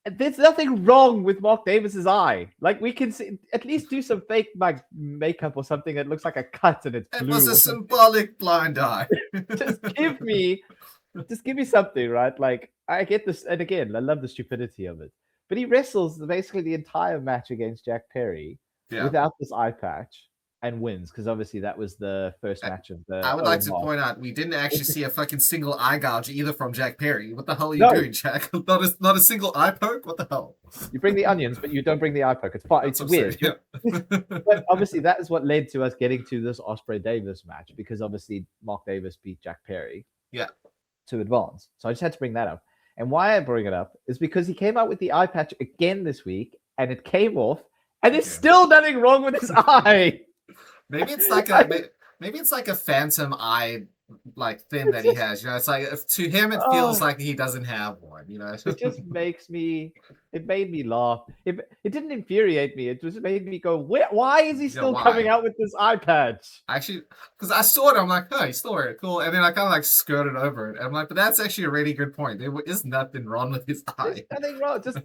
And there's nothing wrong with Mark Davis's eye. Like, we can see, at least do some fake like makeup or something that looks like a cut and it's It blue. was a symbolic blind eye. just give me something, right? Like, I get this, and again, I love the stupidity of it. But he wrestles basically the entire match against Jack Perry without this eye patch and wins because obviously that was the first match of the. I would like to point out we didn't actually see a fucking single eye gouge either from Jack Perry. What the hell are you doing, Jack? Not a single eye poke? What the hell? You bring the onions, but you don't bring the eye poke. It's fine. It's weird. Yeah. But obviously, that is what led to us getting to this Ospreay Davis match because obviously Mark Davis beat Jack Perry. Yeah. To advance. So I just had to bring that up. And why I bring it up is because he came out with the eye patch again this week and it came off and there's still nothing wrong with his eye. Maybe it's like a phantom eye like thing that he has. It's like to him it feels like he doesn't have one. It just makes me. It made me laugh. It didn't infuriate me. It just made me go, why is he still coming out with this eye patch? Actually, because I saw it, I'm like, oh, he's still wearing it, cool. And then I kind of like skirted over it. I'm like, but that's actually a really good point. There is nothing wrong with his eye. There's nothing wrong. Just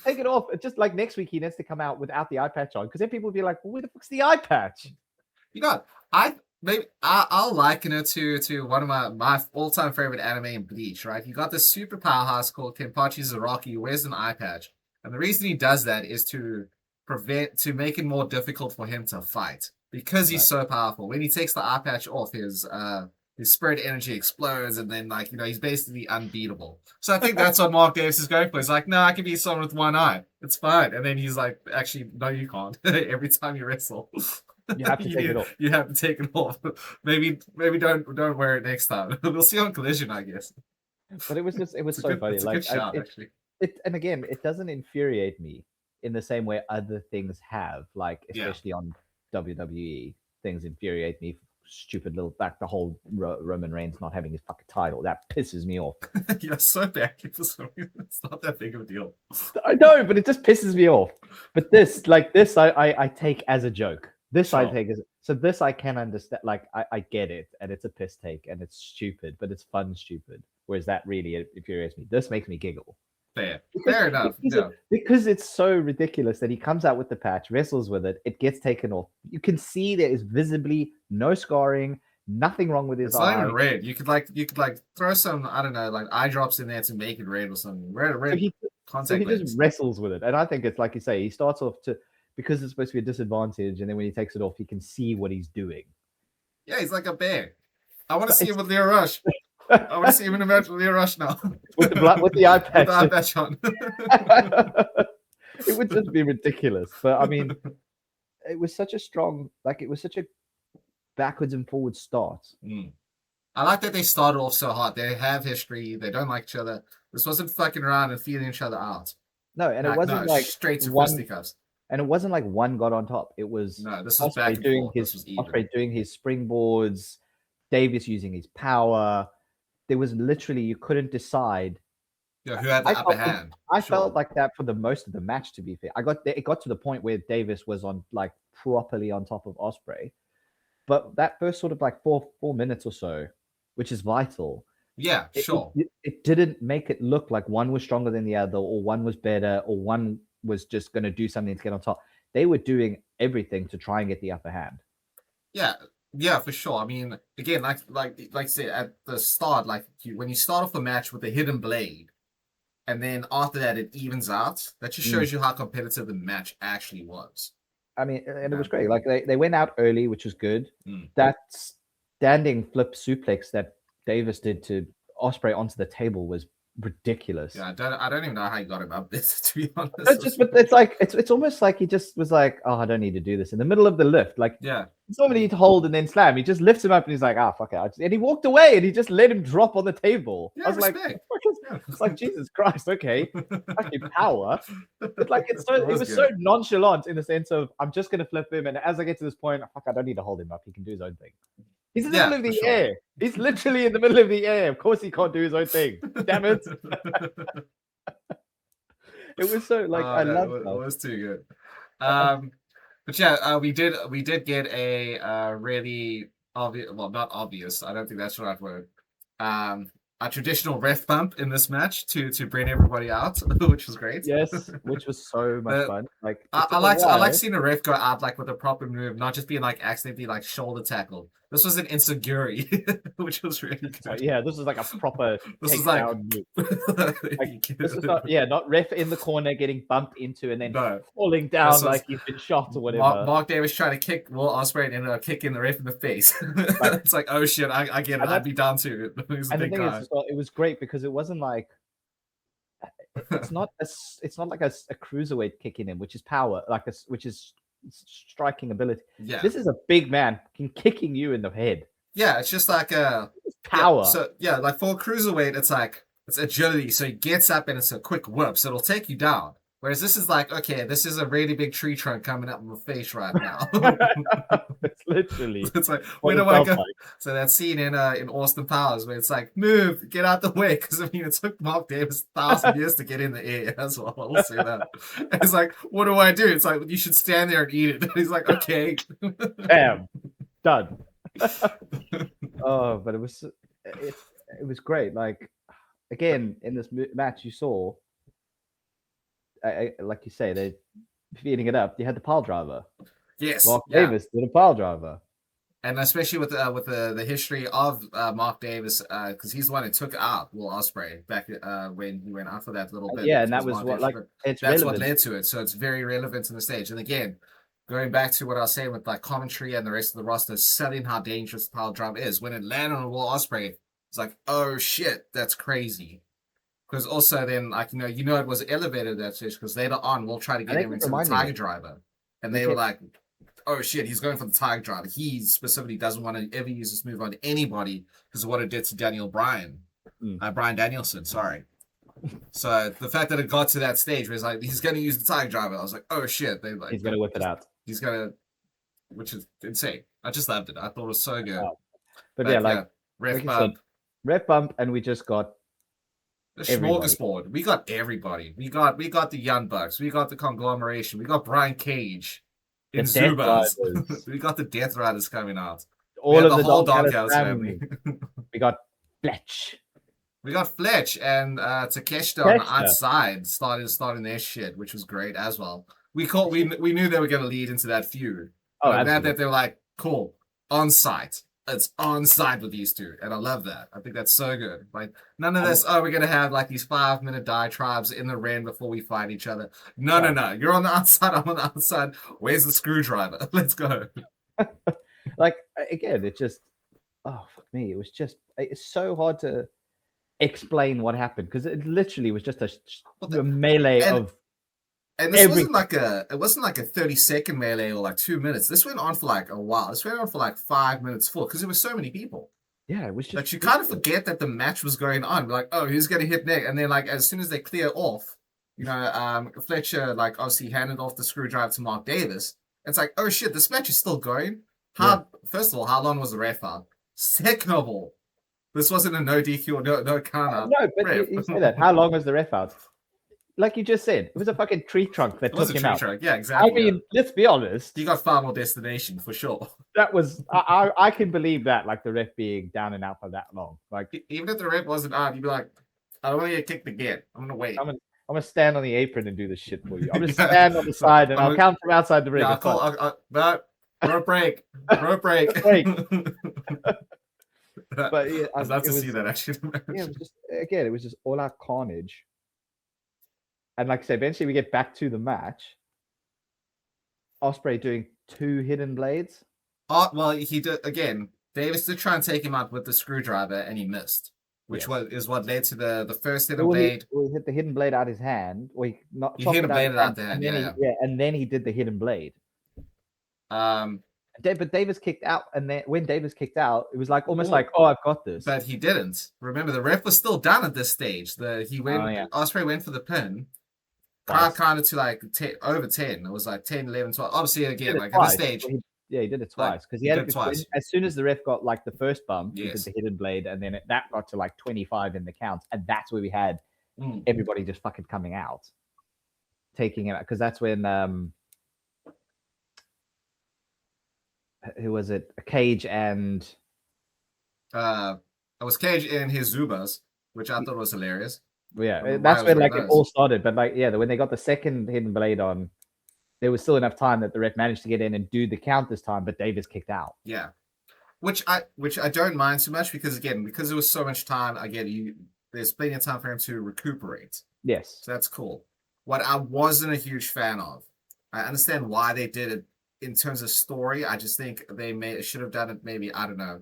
take it off. Just like next week, he needs to come out without the eye patch on because then people will be like, well, where the fuck's the eye patch? I'll liken it to one of my all-time favorite anime in Bleach, right? You got this super powerhouse called Kenpachi Zaraki who wears an eye patch. And the reason he does that is to make it more difficult for him to fight. Because he's so powerful. When he takes the eye patch off, his spirit energy explodes, and then he's basically unbeatable. So I think that's what Mark Davis is going for. He's like, no, I can be someone with one eye. It's fine. And then he's like, actually, no, you can't. Every time you wrestle. You have to take it off. You have to take it off. Maybe don't wear it next time. We'll see on Collision, I guess. But it was so funny. It's a good shout, actually. And again, it doesn't infuriate me in the same way other things have, like especially on WWE. Things infuriate me. Stupid little the whole Roman Reigns not having his fucking title. That pisses me off. You're so bad for some reason. It's not that big of a deal. I know, but it just pisses me off. But this, I take as a joke. I take as this I can understand. Like I get it, and it's a piss take, and it's stupid, but it's fun stupid. Whereas that really infuriates me. This makes me giggle. Fair enough. Because it's so ridiculous that he comes out with the patch, wrestles with it, it gets taken off. You can see there is visibly no scarring, Nothing wrong with his It's not even eye. red. You could throw some, I don't know, like eye drops in there to make it red or something. Red So red he contact just lens. wrestles with it, and I think it's like you say. He starts off because it's supposed to be a disadvantage, and then when he takes it off, he can see what he's doing. Yeah, he's like a bear. I want to But see him with Leo Rush. I want to see him in a match with Leo Rush now. with the eye With the eye patch, patch on. it would just be ridiculous. But I mean, it was such a strong, like it was such a backwards and forward start. Mm. I like that they started off so hot. They have history. They don't like each other. This wasn't fucking around and feeling each other out. No, and it Like, wasn't no, like straight to one, fisticuffs. and it wasn't like one got on top. It was No, this was back and forth. This was even. Ospreay doing his springboards, Davis using his power. There was literally you couldn't decide. Yeah, who had the upper hand? I felt like that for the most of the match. To be fair, it got to the point where Davis was on like properly on top of Ospreay, but that first sort of like 4 minutes or so, which is vital. Yeah, sure. It didn't make it look like one was stronger than the other, or one was better, or one was just going to do something to get on top. They were doing everything to try and get the upper hand. Yeah, for sure. I mean, again, like I said at the start, like when you start off the match with a hidden blade, and then after that it evens out, that just shows you how competitive the match actually was. I mean, and it was great. Like they went out early, which was good. Mm. That standing flip suplex that Davis did to Ospreay onto the table was ridiculous. Yeah, I don't even know how he got him up this, to be honest. It's like it's almost like he just was like, oh, I don't need to do this in the middle of the lift. Like, yeah, somebody to hold and then slam. He just lifts him up and he's like, fuck it. And he walked away and he just let him drop on the table. Yeah, I was respect. like, it's like Jesus Christ, okay, fucking power. But like it was so nonchalant in the sense of I'm just gonna flip him, and as I get to this point, fuck, I don't need to hold him up. He can do his own thing. He's in the middle of the air. He's literally in the middle of the air. Of course he can't do his own thing. Damn it. It was so like I love it. It was too good. But yeah, we did get a really obvious, well, not obvious. I don't think that's the right word. A traditional ref bump in this match to bring everybody out, which was great. Yes, which was so much fun. Like I like seeing a ref go out like with a proper move, not just being like accidentally like shoulder tackle. This was an insecurity, which was really good. Yeah, this was like a proper this is like, move. This is not ref in the corner getting bumped into and then falling down like he's been shot or whatever. Mark Davis trying to kick Will Ospreay and ended up kicking the ref in the face. It's like, oh shit, I get it. I'd be down too. He's a big guy. It was great because it wasn't like it's not like a cruiserweight kicking him, which is power, which is striking ability. Yeah, this is a big man kicking you in the head. Yeah, it's just like power. Like for a cruiserweight, it's agility. So he gets up and it's a quick whip, so it'll take you down. Whereas this is like, okay, this is a really big tree trunk coming up in my face right now. It's literally. It's like, where do I go? Like. So that scene in Austin Powers where it's like, move, get out the way, because I mean it took Mark Davis 1,000 years to get in the air as well. We'll say that. And it's like, what do I do? It's like, you should stand there and eat it. And he's like, okay, bam, done. Oh, but it was great. Like again in this match, you saw. Like you say, they're feeding it up. You had the pile driver. Yes, Mark Davis did a pile driver, and especially with the history of Mark Davis, because he's the one who took out Will Ospreay back when he went out for that little bit. Yeah, and that was what what led to it. So it's very relevant in the stage. And again, going back to what I was saying with like commentary and the rest of the roster selling how dangerous the pile driver is. When it landed on Will Ospreay, it's like, oh shit, that's crazy. Because also then, like, you know, it was elevated that stage because later on we'll try to get him into the Tiger Driver. And they were like, oh shit, he's going for the Tiger Driver. He specifically doesn't want to ever use this move on anybody because of what it did to Daniel Bryan. Bryan Danielson, sorry. So the fact that it got to that stage where it's like, he's going to use the Tiger Driver. I was like, oh shit. He's going to whip it out. He's going to, which is insane. I just loved it. I thought it was so good. But yeah, like ref bump, and we just got the smorgasbord. We got everybody. We got the Young Bucks. We got the conglomeration. We got Brian Cage in Zubas. We got the Death Riders coming out. All of the whole Doghouse family. We got Fletch. We got Fletch and Takeshita on the outside starting their shit, which was great as well. We knew they were going to lead into that feud. That they were like, cool, on site. it's on side with these two, and I love that. I think that's so good. Like none of this. Oh, we're gonna have like these 5 minute diatribes in the ring before we fight each other. No, no, no. You're on the outside. I'm on the outside. Where's the screwdriver? Let's go. Like again, it just fuck me, it was just it's so hard to explain what happened because it literally was just a melee of. And this wasn't like a 30-second melee or like 2 minutes. This went on for like a while. This went on for like 5 minutes full because there were so many people. Yeah, it was just like you kind of forget that the match was going on. Like, oh, who's gonna hit next? And then like as soon as they clear off, Fletcher like obviously handed off the screwdriver to Mark Davis. It's like, oh shit, this match is still going. First of all, how long was the ref out? Second of all, this wasn't a no DQ or no count out. No, but you say that. How long was the ref out? Like you just said, it was a fucking tree trunk that took him out. Trunk. Yeah, exactly. I mean, let's be honest. You got Final Destination for sure. That was I can believe that, like the ref being down and out for that long. Like even if the ref wasn't out, you'd be like, I don't want to get kicked again. I'm gonna wait. I'm gonna stand on the apron and do this shit for you. I'm gonna stand on the side and I'll count from outside the ring. Yeah, rope break. Rope break. But yeah, I'd love to see that actually. Yeah, it was just all out carnage. And like I said, eventually we get back to the match. Ospreay doing 2 hidden blades. Oh, well, he did again. Davis did try and take him out with the screwdriver, and he missed, which is what led to the first hidden blade. He hit the hidden blade out his hand. Or he hit a blade out the hand. And then he did the hidden blade. But Davis kicked out, and then when Davis kicked out, it was like almost like, oh, I've got this. But he didn't. Remember, the ref was still down at this stage. Ospreay went for the pin. Crowd counted to like over 10. It was like 10, 11, 12. Obviously, again, like at this stage. He did it twice because he had it twice. As soon as the ref got like the first bump, he did the hidden blade, and then that got to like 25 in the count, and that's where we had everybody just fucking coming out, taking it out because that's when who was it? Cage and it was Cage and his Zubas, which I thought was hilarious. Yeah, that's when like it all started. But like, yeah, when they got the second hidden blade on, there was still enough time that the ref managed to get in and do the count this time, but Davis kicked out. Yeah, which I don't mind so much because there was so much time. There's plenty of time for him to recuperate. Yes, so that's cool. What I wasn't a huge fan of, I understand why they did it in terms of story. I just think they should have done it maybe, I don't know,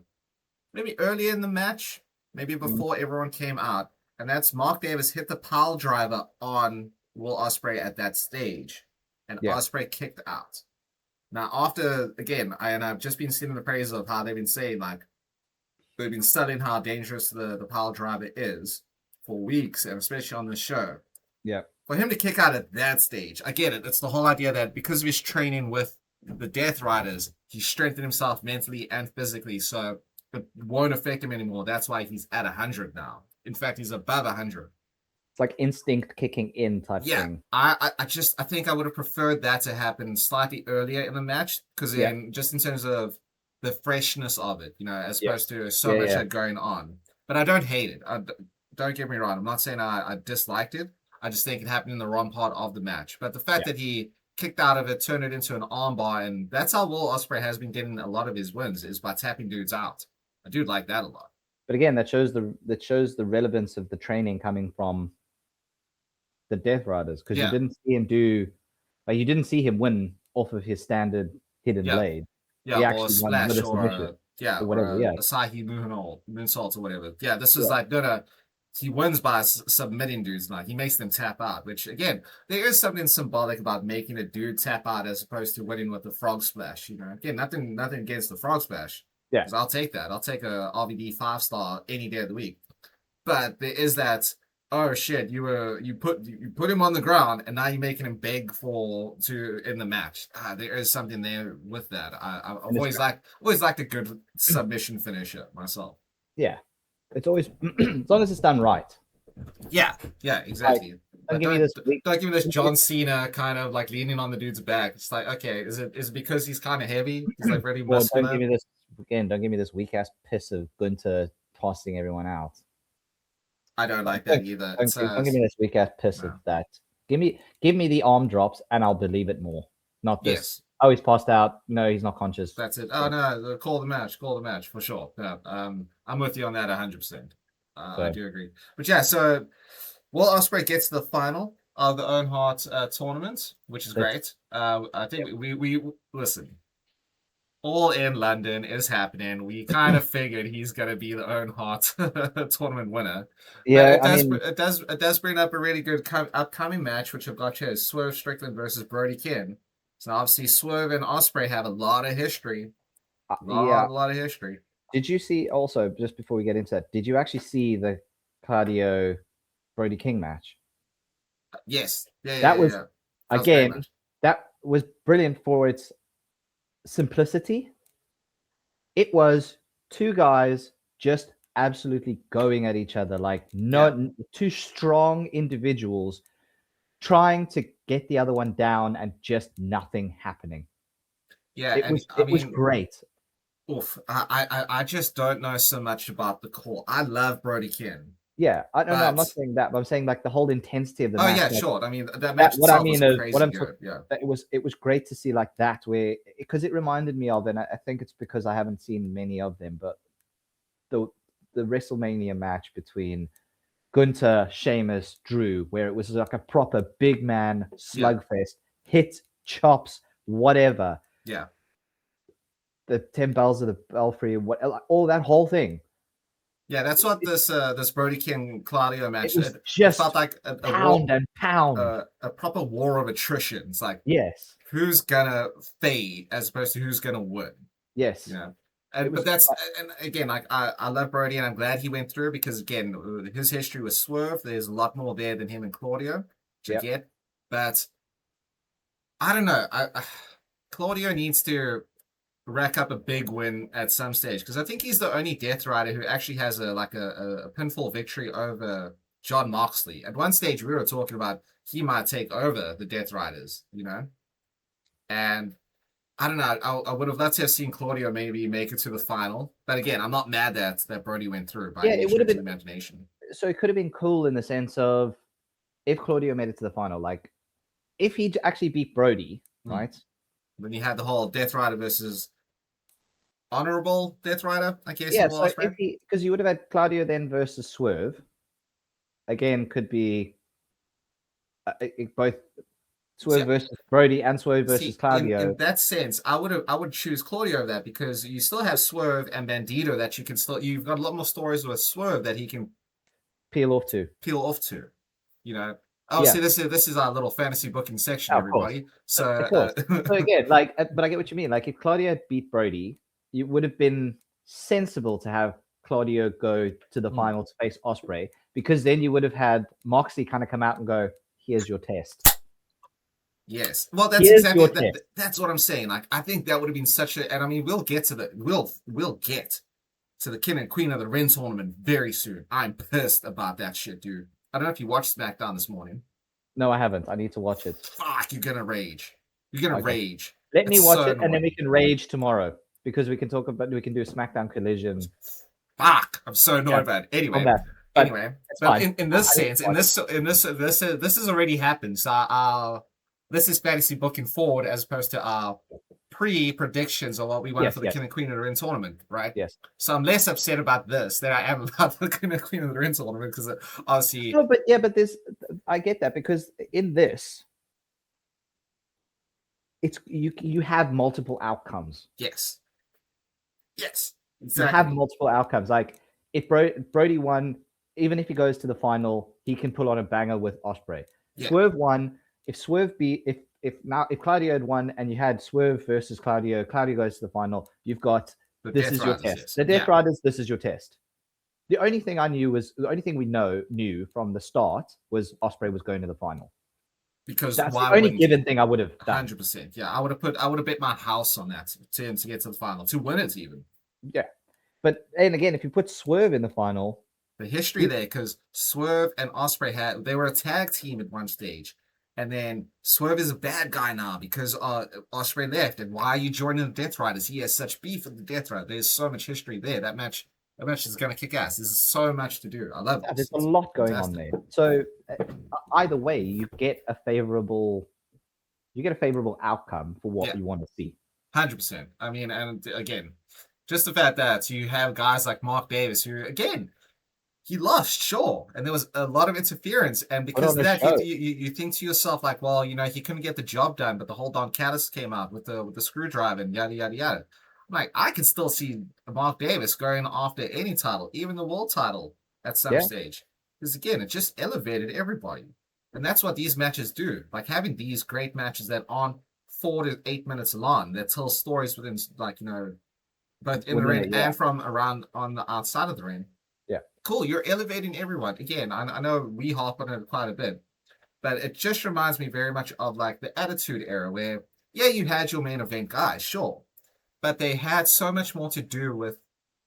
maybe earlier in the match, maybe before everyone came out. And that's Mark Davis hit the pile driver on Will Ospreay at that stage. And Ospreay kicked out. Now, after, again, I've just been seeing the praise of how they've been saying, like, they've been studying how dangerous the pile driver is for weeks, and especially on the show. Yeah. For him to kick out at that stage, I get it. It's the whole idea that because of his training with the Death Riders, he strengthened himself mentally and physically, so it won't affect him anymore. That's why he's at 100 now. In fact, he's above 100. It's like instinct kicking in type thing. I think I would have preferred that to happen slightly earlier in the match because just in terms of the freshness of it, as opposed to so much going on. But I don't hate it. Don't get me wrong. I'm not saying I disliked it. I just think it happened in the wrong part of the match. But the fact that he kicked out of it, turned it into an armbar, and that's how Will Ospreay has been getting a lot of his wins is by tapping dudes out. I do like that a lot. But again, that shows the relevance of the training coming from the Death Riders because you didn't see him you didn't see him win off of his standard hidden blade. Yeah, he actually or splash or whatever. Asahi moonsault or whatever. Yeah, this is like no. He wins by submitting dudes. Like he makes them tap out. Which again, there is something symbolic about making a dude tap out as opposed to winning with the frog splash. Again, nothing against the frog splash. Yeah, I'll take that. I'll take a RVD 5-star any day of the week. But there is that. Oh shit! You put him on the ground, and now you're making him beg in the match. There is something there with that. I've always liked a good submission finisher myself. Yeah, it's always as long as it's done right. Yeah, exactly. Don't give me this John Cena kind of like leaning on the dude's back. It's like, okay, is it because he's kind of heavy? He's like really muscular. Don't give me this weak ass piss of Gunter tossing everyone out. I don't like that either. Don't give me this weak ass piss of that. Give me the arm drops and I'll believe it more. Not this. Oh, he's passed out. No, he's not conscious. That's it. Oh no, call the match for sure. Yeah, I'm with you on that 100%. I So do agree. But yeah, so Will Ospreay gets to the final of the Own Heart tournament, which is that's great. I think yep. we listen. All in London is happening. We kind of figured he's going to be the Own Heart tournament winner, but Yeah, I mean, it does bring up a really good upcoming match, which I've got here: is Swerve Strickland versus Brody King. So obviously Swerve and Osprey have a lot of history, yeah. lot of history. Did you see also, just before we get into that, did you actually see the Cardio Brody King match? Yes, That was, yeah. That was a great again, match. that was brilliant for its simplicity. It was two guys just absolutely going at each other, like Yeah, two strong individuals trying to get the other one down and just nothing happening. yeah, It and was I it was mean, great. oof, I just don't know so much about the core. I love Brody King, Yeah, I don't know. I'm but not saying that, but I'm saying like the whole intensity of the oh match. yeah, Like sure. I mean, that that. match What I itself mean was is what crazy I'm talking. good. Yeah. That it was great to see like that where because it reminded me of, and I think it's because I haven't seen many of them, but the the WrestleMania match between Gunter, Sheamus, Drew, where it was like a proper big man Yeah, slugfest, hit, chops, whatever. yeah, The 10 bells of the belfry, what all that whole thing. yeah. That's what this Brody King Claudio It match. was It felt just like a war, pound and pound. a proper war of attrition. It's like Yes. who's gonna fade as opposed to who's gonna win. You Yes. know, It and but was that's and again, like I love Brody and I'm glad he went through because again, his history was Swerve. There's a lot more there than him and Claudio, which I yep. get. But I don't know. Claudio needs to rack up a big win at some stage because I think he's the only Death Rider who actually has a pinfall victory over John Moxley. At one stage, we were talking about he might take over the Death Riders, you know, and I don't know. I would have loved to have seen Claudio maybe make it to the final, but again, I'm not mad that Brody went through by Yeah, any it would have stretch of been the imagination. so it could have been cool in the sense of if Claudio made it to the final, like if he actually beat Brody, Hmm. right? When you had the whole Death Rider versus honorable Death Rider, I guess Yeah, in Will so if Ospreay. he because you would have had Claudio then versus Swerve, again could be both See, Swerve versus Brody and Swerve versus See, in Claudio that sense, I would choose Claudio over that because you still have Swerve and Bandito that you can still you've got a lot more stories with Swerve that he can peel off to. peel off to, you know. Yeah, Obviously, this is our little fantasy booking section, of course. everybody. So Of course. So again, like, but I get what you mean. Like, if Claudio had beat Brody, it would have been sensible to have Claudio go to the hmm, final to face Osprey, because then you would have had Moxley kind of come out and go, "Here's your test. yes, well, that's Here's exactly your that. test." That's what I'm saying. Like, I think that would have been such a, and I mean, we'll get to the King and Queen of the Ring tournament very soon. I'm pissed about that shit, dude. I don't know if you watched SmackDown this morning. No, I haven't. I need to watch it. Fuck, you're gonna rage. You're gonna Okay, rage. let me It's watch so it, and then we annoying. can rage tomorrow because we can do a SmackDown collision. Fuck, I'm so Yeah, annoyed about it. on that. But Anyway, it's but fine. in this I need to sense, watch it. this has already happened. So this is fantasy booking forward as opposed to our pre-predictions of what we wanted Yes, for the yes, King and Queen of the Ring tournament, right? yes. So I'm less upset about this than I am about the King and Queen of the Ring tournament because obviously, No, but yeah, but this I get that because in this, it's you have multiple outcomes. yes, yes, You have exactly, multiple outcomes. Like if Brody won, even if he goes to the final, he can pull on a banger with Osprey. yeah, Swerve won. If Swerve beat if Claudio had won and you had Swerve versus Claudio, Claudio goes to the final. You've got the this Death is your Riders, test. yes, The Death yeah, Riders, this is your test. The only thing I knew was the only thing we knew from the start was Osprey was going to the final. because That's the why only wouldn't you? given thing I would have done. 100%. Yeah, I would have bet my house on that to get to the final, to win it even. Yeah. But and again, if you put Swerve in the final, The history you, there, because Swerve and Osprey they were a tag team at one stage, and then Swerve is a bad guy now because Osprey left. And why are you joining the Death Riders? He has such beef with the Death Riders. There's so much history there. That match is gonna kick ass. There's so much to do. I love there's this. a It's lot going on fantastic. there. So either way, you get a favorable You get a favorable outcome for what Yeah, you want to see. 100%. I mean, and again, just the fact that you have guys like Mark Davis, who again he lost, sure, and there was a lot of interference, and Put because on of a that, show. you think to yourself like, well, he couldn't get the job done, but the whole Don Callis came out with the screwdriver and yada yada yada. I'm like, I can still see Mark Davis going after any title, even the world title, at some Yeah, stage, because again, it just elevated everybody, and that's what these matches do. Like having these great matches that aren't 4 to 8 minutes long, that tell stories within like both in the within ring it. Yeah, and from around on the outside of the ring. yeah. Cool, you're elevating everyone. Again, I know we harp on it quite a bit, but it just reminds me very much of like the Attitude Era, where yeah, you had your main event guys, sure, but they had so much more to do with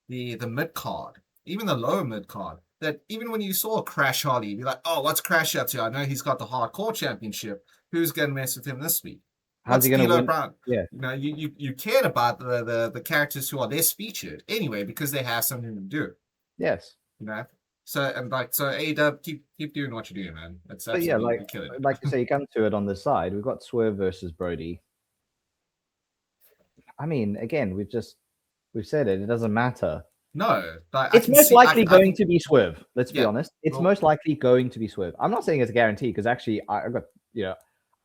the mid card, even the lower mid card. That even when you saw Crash Holly, you'd be like, oh, what's Crash up to? I know he's got the hardcore championship. Who's going to mess with him this week? How's What's he gonna D'Lo win? Brown? Yeah. You cared about the characters who are less featured anyway because they have something to do. Yes. You know, so and like so, AEW, keep doing what you're doing, man. It's But yeah, absolutely killing it. like you say, you come to it on the side. We've got Swerve versus Brody. I mean, again, we've said it. It doesn't matter. No, like I It's can most see, likely I going can, to be Swerve. Let's be yeah. honest. It's Well, most likely going to be Swerve. I'm not saying it's a guarantee because actually, I got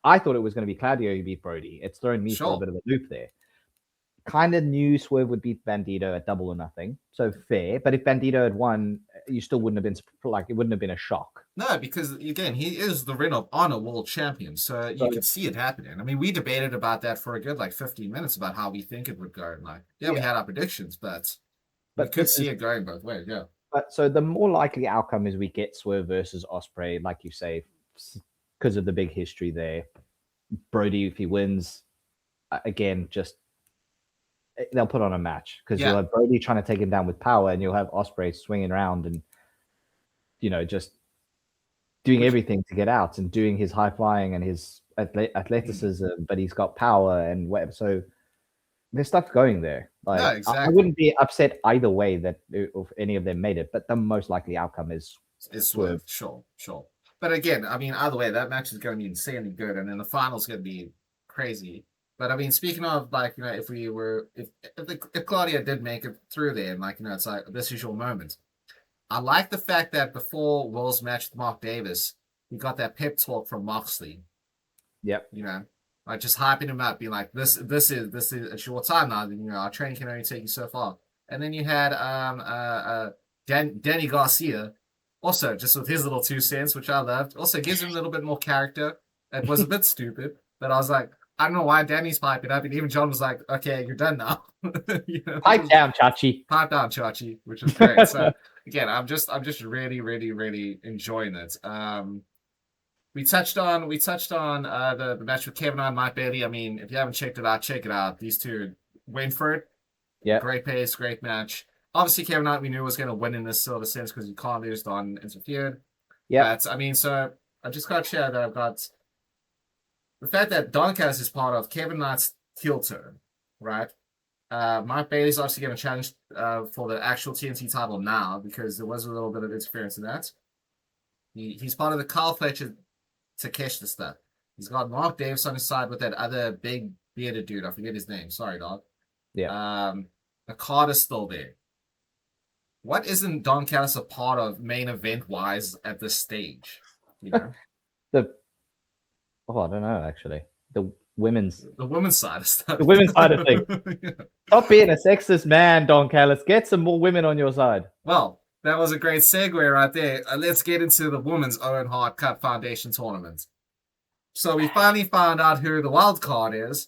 I thought it was going to be Claudio who beat Brody. It's thrown me for a sure. bit of a loop there. Kind of knew Swerve would beat Bandito at Double or Nothing, so fair. But if Bandito had won, you still wouldn't have been like it wouldn't have been a shock. No, because again, he is the Ring of Honor world champion, so So you could see it happening. I mean, we debated about that for a good like 15 minutes about how we think it would go. And like, yeah, we yeah, had our predictions, but we but could this see is it going both ways. Yeah, so the more likely outcome is we get Swerve versus Osprey, like you say, because of the big history there. Brody, if he wins, again, just they'll put on a match because you'll yeah, have Brody trying to take him down with power, and you'll have Osprey swinging around and just doing which everything to get out and doing his high flying and his athleticism, but he's got power and whatever. So there's stuff going there. no, Like I exactly. wouldn't be upset either way that if any of them made it, but the most likely outcome is It's Swerve. Swerve, sure, sure. But again, I mean, either way, that match is going to be insanely good, and then the final's going to be crazy. But I mean, speaking of like, if we were, if Claudia did make it through there, and like, it's like this is your moment. I like the fact that before Will's match with Mark Davis, he got that pep talk from Moxley. Yep. Like just hyping him up, being like, this is a short time now. Our training can only take you so far. And then you had Danny Garcia, also just with his little 2 cents, which I loved. Also gives him a little bit more character. It was a bit stupid, but I was like, I don't know why Danny's piping up, and even John was like, "Okay, you're done now." Pipe down, Chachi. Pipe down, Chachi, which is great. So again, I'm just really, really, really enjoying it. We touched on the match with Kevin and Mike Bailey. I mean, if you haven't checked it out, check it out. These two went for it. Yep. Great pace, great match. Obviously, Kevin Hart we knew was going to win in this sort of sense because you can't lose Don interfered. Yep. But I mean, so I just got to share that I've got the fact that Don Callis is part of Kevin Knight's heel turn, right? Mike Bailey's obviously going to challenge for the actual TNT title now because there was a little bit of interference in that. He's part of the Carl Fletcher Takeshita stuff. He's got Mark Davis on his side with that other big bearded dude. I forget his name. Sorry, dog. Yeah. The card is still there. What isn't Don Callis a part of main event wise at this stage? The I don't know actually. The women's Side of stuff. the women's side of things. Yeah. Stop being a sexist man, Don Callis. Get some more women on your side. Well, that was a great segue right there. Let's get into the Women's Owen Hart Cup Foundation tournament. So we finally found out who the wild card is.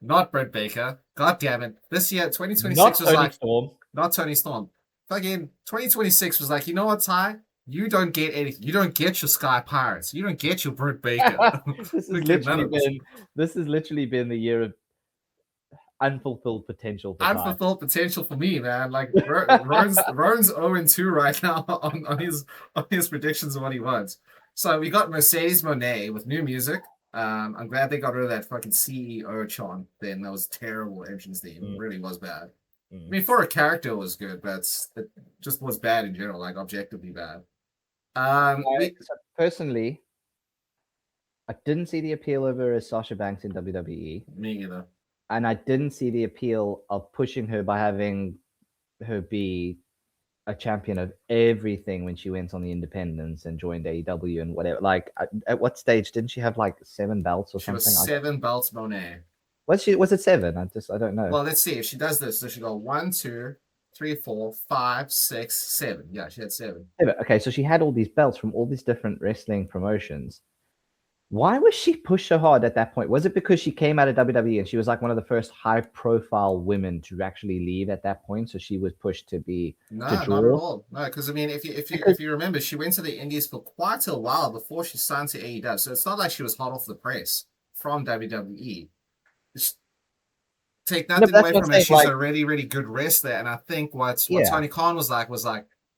Not Britt Baker. God damn it. This year, 2026 Not was Tony like, Storm. not Tony Storm. Fucking 2026 was like, you know what, Ty? You don't get anything. You don't get your Sky Pirates. You don't get your Britt Baker. This has literally been the year of unfulfilled potential for Ty. Unfulfilled potential for me, man. Like Rone's 0-2 right now on his predictions of what he wants. So we got Mercedes Monet with new music. I'm glad they got rid of that fucking CEO chant then. That was terrible entrance theme. It really was bad. I mean, for a character, it was good, but it just was bad in general, like objectively bad. Personally, I didn't see the appeal of her as Sasha Banks in WWE, Me either. and I didn't see the appeal of pushing her by having her be a champion of everything when she went on the independents and joined AEW and whatever. Like, at what stage didn't she have like 7 belts or She was something? 7 belts, Monet. Was it 7? I don't know. Well, let's see if she does this. So she go 1, 2, 3, 4, 5, 6, 7. Yeah, she had 7. Okay, so she had all these belts from all these different wrestling promotions. Why was she pushed so hard at that point? Was it because she came out of WWE and she was like one of the first high-profile women to actually leave at that point? So she was pushed to No, to not at draw. all. No, because I mean, Because if you remember, she went to the Indies for quite a while before she signed to AEW. So it's not like she was hot off the press from WWE. Take no, but nothing that's away what I'm from her. saying. She's Like, a really, really good wrestler. And I think what yeah, Tony Khan was like,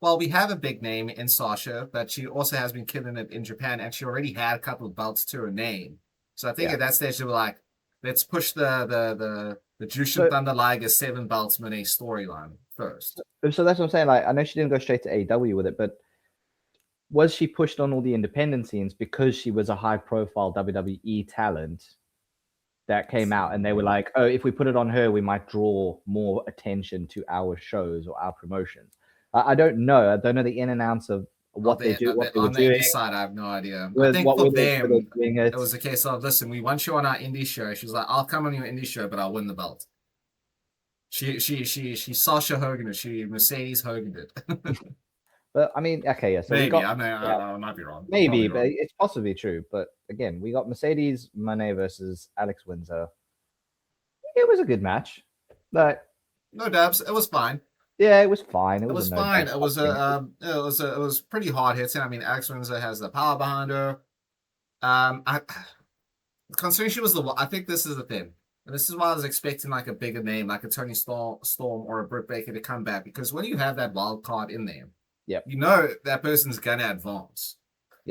well, we have a big name in Sasha, but she also has been killing it in Japan, and she already had a couple of belts to her name. So I think yeah. at that stage they were like, let's push the Jushin So, Thunder Liger 7 belts Monet storyline first. so that's what I'm saying. Like, I know she didn't go straight to AEW with it, but was she pushed on all the independent scenes because she was a high-profile WWE talent that came out, and they were like, "Oh, if we put it on her, we might draw more attention to our shows or our promotions." I don't know. I don't know the in and outs of what they do, what they were On the doing, indie side, I have no idea. I with think what for were they them, doing it it. was a case of, listen, we want you on our indie show. She was like, I'll come on your indie show, but I'll win the belt. She Sasha Hogan it. She Mercedes Hogan it. But I mean, okay, yeah. So we Maybe got, I mean yeah, I might be wrong. I'm maybe, probably but wrong. it's possibly true. But again, we got Mercedes Moné versus Alex Windsor. It was a good match, but No dubs. It was fine. yeah, it was fine. It It was a was no fine. doubt It was thing. it was pretty hard hitting. I mean, Alex Windsor has the power behind her. I considering she was I think this is the thing. And this is why I was expecting like a bigger name, like a Tony Storm or a Britt Baker to come back. Because when you have that wild card in there, Yep. you know that person's gonna advance.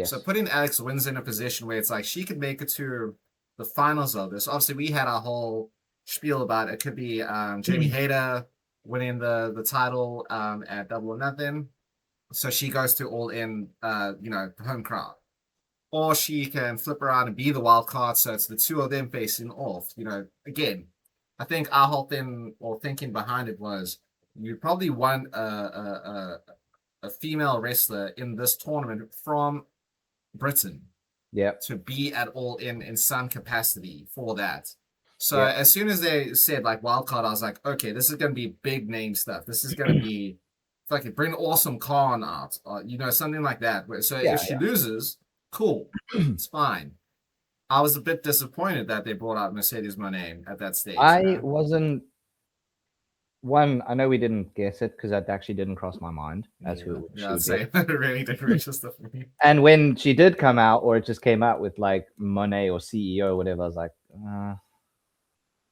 So Yes. putting Alex Windsor in a position where it's like she could make it to the finals of this. Obviously, we had our whole spiel about it. Could be Jamie Hayter winning the title at Double or Nothing. So she goes to all in, home crowd. Or she can flip around and be the wild card. So it's the two of them facing off. Again, I think our whole thing or thinking behind it was you probably want a female wrestler in this tournament from Britain Yep. to be at all in some capacity for that. So Yep. as soon as they said like wildcard, I was like, okay, this is going to be big name stuff. This is going to be fucking bring Awesome Khan out, something like that. So if Yeah. she loses, cool, Yeah. it's fine. I was a bit disappointed that they brought out Mercedes Moné at that stage. I wasn't one. I know we didn't guess it because that actually didn't cross my mind as who she Yeah, I'd would be. say it really did register for me. And when she did come out, or it just came out with like Monet or CEO or whatever, I was like,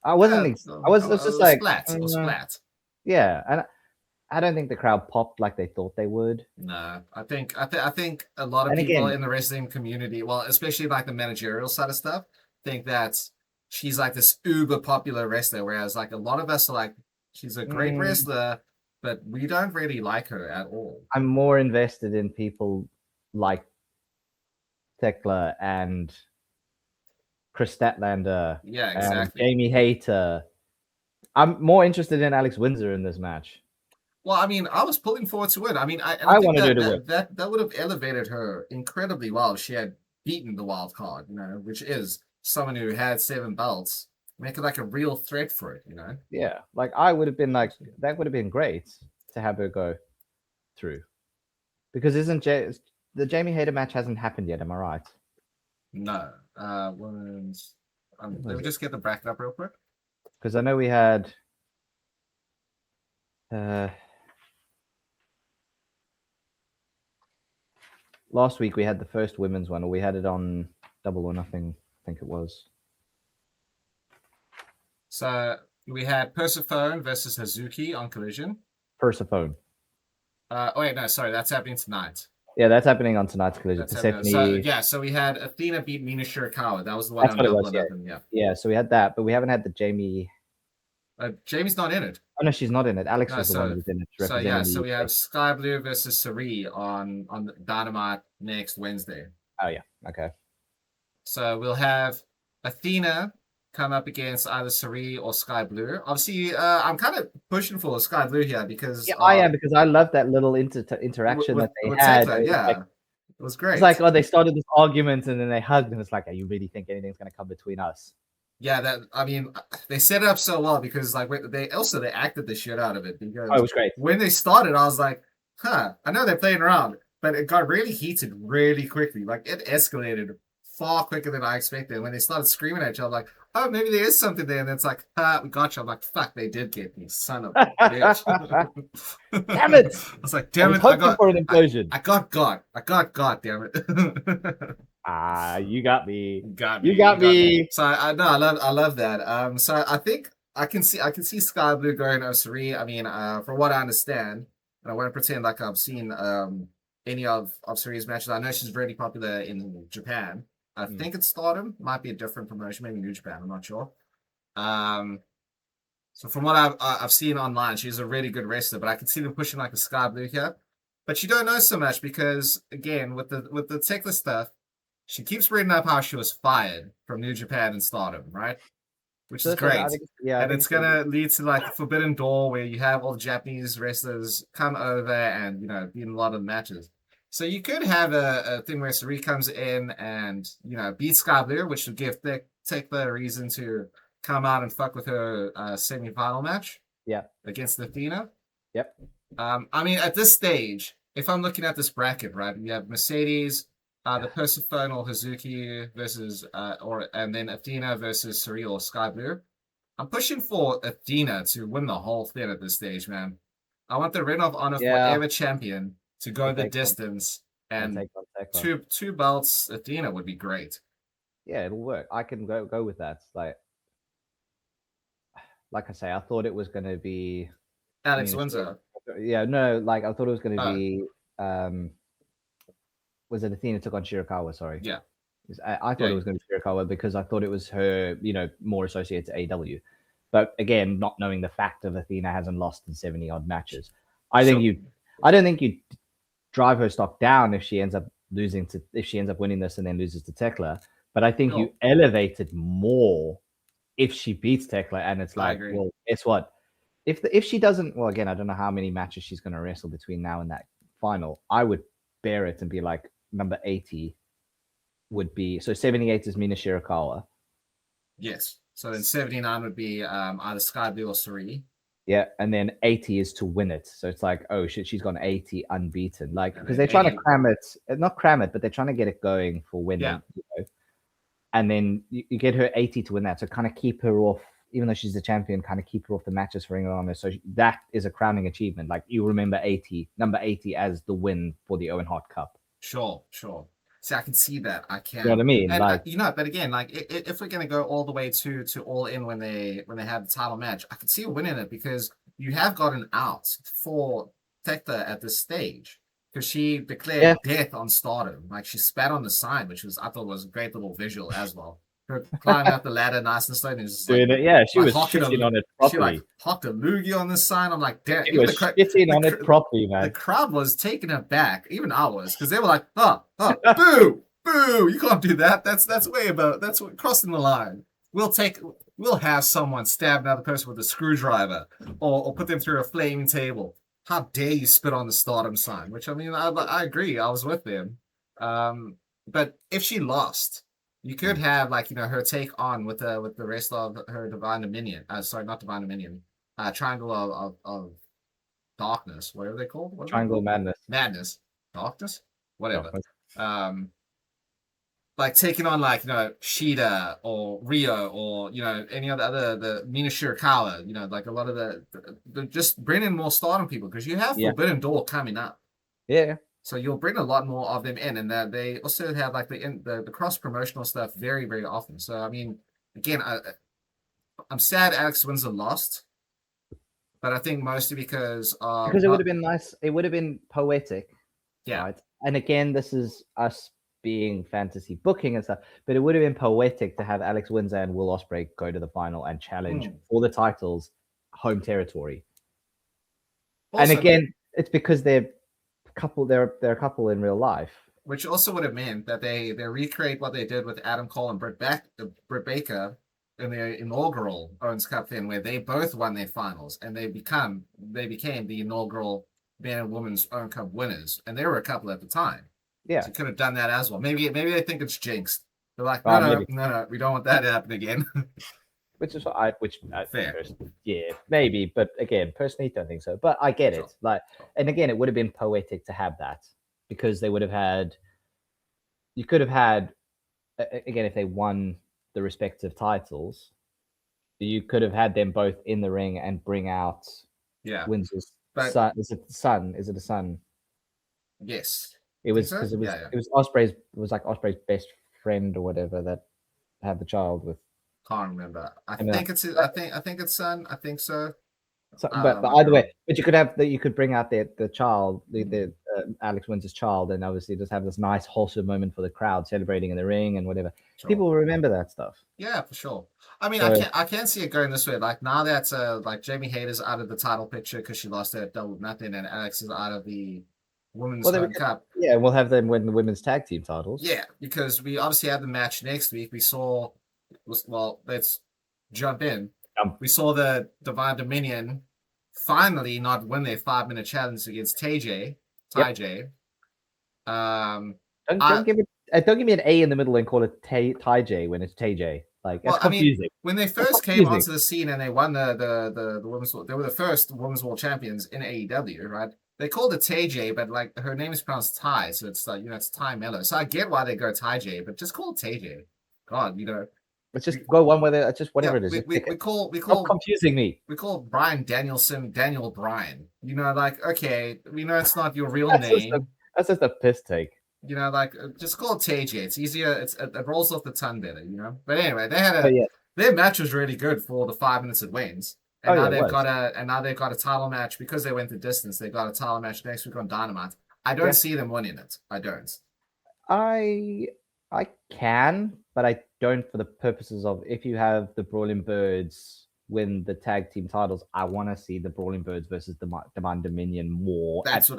I wasn't. Yeah, I was just like, splat. It was flat. yeah, and I don't think the crowd popped like they thought they would. No, I think a lot of And people again, in the wrestling community, well, especially like the managerial side of stuff, think that she's like this uber popular wrestler, whereas like a lot of us are like, she's a great wrestler, but we don't really like her at all. I'm more invested in people like Tekla and Chris Statlander Yeah, and exactly. Jamie Hayter. I'm more interested in Alex Windsor in this match. Well, I mean, I was pulling forward to it. I mean, I I think wanted her to win. that would have elevated her incredibly well if she had beaten the wild card, which is someone who had 7 belts, make it like a real threat for it. Yeah, like I would have been like that would have been great to have her go through because the Jamie Hayter match hasn't happened yet? Am I right? No, women's. Let me Was it? just get the bracket up real quick. Because I know we had. Uh, Last week we had the first women's one, or we had it on Double or Nothing. I think it was. So we had Persephone versus Hazuki on Collision. Persephone. Wait, no, sorry, that's happening tonight. Yeah, that's happening on tonight's Collision. That's Persephone. so we had Athena beat Mina Shirakawa. That was the one That's on what it Double was. or Yeah. Nothing. Yeah. Yeah. So we had that, but we haven't had the Jamie. Jamie's not in it. Oh no, she's not in it. Alex No, was the one who was in it. So we have Sky Blue versus Sari on Dynamite next Wednesday. Oh yeah. Okay. So we'll have Athena come up against either Sari or Sky Blue. Obviously, I'm kind of pushing for Sky Blue here because Yeah, I am, because I love that little interaction with that they had. Tekla, yeah, it was It's like, great. oh, they started this argument and then they hugged, and it's like, oh, you really think anything's going to come between us? Yeah, that I mean, they set it up so well because like they acted the shit out of it Oh, it because was great. when they started, I was like, huh, I know they're playing around, but it got really heated really quickly. Like it escalated far quicker than I expected. When they started screaming at each other, like, oh, maybe there is something there, and it's like, we got you. I'm like, fuck, they did get me, son of a bitch. Damn it! I was like, I damn was it, hoping for an implosion. I got God, damn it. You got me. Got me. You got me. So no, I love that. So I think I can see Sky Blue going Osiri. I mean, from what I understand, and I won't pretend like I've seen any of Suri's matches. I know she's really popular in Japan. I think it's Stardom, might be a different promotion, maybe New Japan. I'm not sure. Um, so from what I've seen online, she's a really good wrestler, but I can see them pushing like a Sky Blue here. But you don't know so much because again, with the Tekla stuff, she keeps bringing up how she was fired from New Japan and Stardom, right? Which So is that's what I great. think. Yeah, I And think it's gonna lead to like a Forbidden Door where you have all the Japanese wrestlers come over and be in a lot of matches. So you could have a thing where Sari comes in and beat Sky Blue, which would give Tekla a reason to come out and fuck with her semi-final match yeah. against Athena. Yep. I mean, at this stage, if I'm looking at this bracket, right, you have Mercedes, the Persephone or Hazuki versus, and then Athena versus Surreal or Sky Blue. I'm pushing for Athena to win the whole thing at this stage, man. I want the Ring of Honor Yeah. Forever champion to go the distance, and two belts. Athena would be great. Yeah, it'll work. I can go with that. Like I say, I thought it was going to be Alex Windsor. Yeah, no, like I thought it was going to be. Was it Athena took on Shirakawa? Sorry. Yeah. I thought it was going to be Shirakawa because I thought it was her, more associated to AEW. But again, not knowing the fact of Athena hasn't lost in 70 odd matches, I don't think you drive her stock down if she ends up winning this and then loses to Tekla. But I think you elevate it more if she beats Tekla, and it's like, well, guess what? If she doesn't, well, again, I don't know how many matches she's going to wrestle between now and that final. I would bear it and be like, number 80 would be, so 78 is Mina Shirakawa. Yes. So then 79 would be either Sky Blue or Suri. Yeah, and then 80 is to win it. So it's like, oh shit, she's gone 80 unbeaten. Like, because they're trying to cram it, not cram it, but they're trying to get it going for winning. Yeah. And then you get her 80 to win that. So kind of keep her off, even though she's the champion, kind of keep her off the matches for Ring of Honor. So that is a crowning achievement. Like, you remember number 80 as the win for the Owen Hart Cup. Sure. See, I can see that. I can. You know what I mean? And but again, like if we're gonna go all the way to All In when they have the title match, I could see her winning it because you have got an out for Tekla at this stage because she declared death on Stardom. Like she spat on the sign, which I thought was a great little visual as well. Her climbing up the ladder nice and slow. And just she was shitting on it properly. She like hocked a loogie on the sign. I'm like, damn. She was shitting on it properly, man. The crowd was taken aback. Even I was, because they were like, boo, you can't do that. That's way above. That's crossing the line. We'll have someone stab another person with a screwdriver or put them through a flaming table. How dare you spit on the Stardom sign? Which, I mean, I agree. I was with them. But if she lost, you could have her take on with the rest of her Divine Dominion. Sorry, not Divine Dominion. Triangle of Darkness, whatever they call it. Triangle of Madness. Darkness, whatever. Like taking on Shida or Rio or any other the Mina Shirakawa, like a lot of the just bring in more Stardom people because you have Forbidden Door coming up. Yeah. So you'll bring a lot more of them in, and they also have the cross promotional stuff very, very often. So I mean, again, I'm sad Alex Windsor lost, but I think mostly because it would have been nice. It would have been poetic, right? And again, this is us being fantasy booking and stuff, but it would have been poetic to have Alex Windsor and Will Ospreay go to the final and challenge for the titles, home territory. Also, and again, it's because they're a couple in real life. which also would have meant that they recreate what they did with Adam Cole and Britt Baker in their inaugural Owens Cup thing, where they both won their finals and they became the inaugural man and women's Owen Cup winners, and there were a couple at the time. Yeah. So you could have done that as well. Maybe they think it's jinxed. They're like, Maybe. no, we don't want that to happen again. Which is what I Fair. Yeah, maybe, but again, personally, don't think so. But I get it. Like, and again, it would have been poetic to have that because they would have had. You could have had, again, if they won the respective titles, you could have had them both in the ring and bring out Windsor's son. Is it the son? Is it the son? Yes. It was because it was Osprey's. It was like Osprey's best friend or whatever that had the child with. Can't remember. I think it's son. I think so. So, but either way, but you could have that. You could bring out the child, the Alex Windsor's child, and obviously just have this nice wholesome moment for the crowd celebrating in the ring and whatever. Sure. People will remember that stuff. Yeah, for sure. I mean, I can't see it going this way. Like now that like Jamie Hayter's out of the title picture because she lost at Double Nothing, and Alex is out of the Women's World Cup. Yeah, we'll have them win the women's tag team titles. Yeah, because we obviously have the match next week. We saw, well, let's jump in. We saw the Divine Dominion finally not win their 5-minute challenge against TJ. Don't give me an A in the middle and call it TJ when it's TJ. Like, that's confusing. I mean, when they first came onto the scene and they won the women's, they were the first women's world champions in AEW, right? They called it TJ, but like her name is pronounced Ty, so it's like, it's Ty Mello. So I get why they go TJ, but just call it TJ. God, let's just go one way. It's just whatever it is. We call Stop confusing me. We call Brian Danielson Daniel Bryan. Like, okay, we know it's not your real name. That's just a piss take. Like, just call it TJ. It's easier. It rolls off the tongue better. But anyway, they had their match was really good for the 5 minutes it wins. And now they've got a title match because they went the distance. They got a title match next week on Dynamite. I don't see them winning it. I don't. I can, but I don't for the purposes of if you have the Brawling Birds win the tag team titles, I want to see the Brawling Birds versus the Divine Dominion more. That's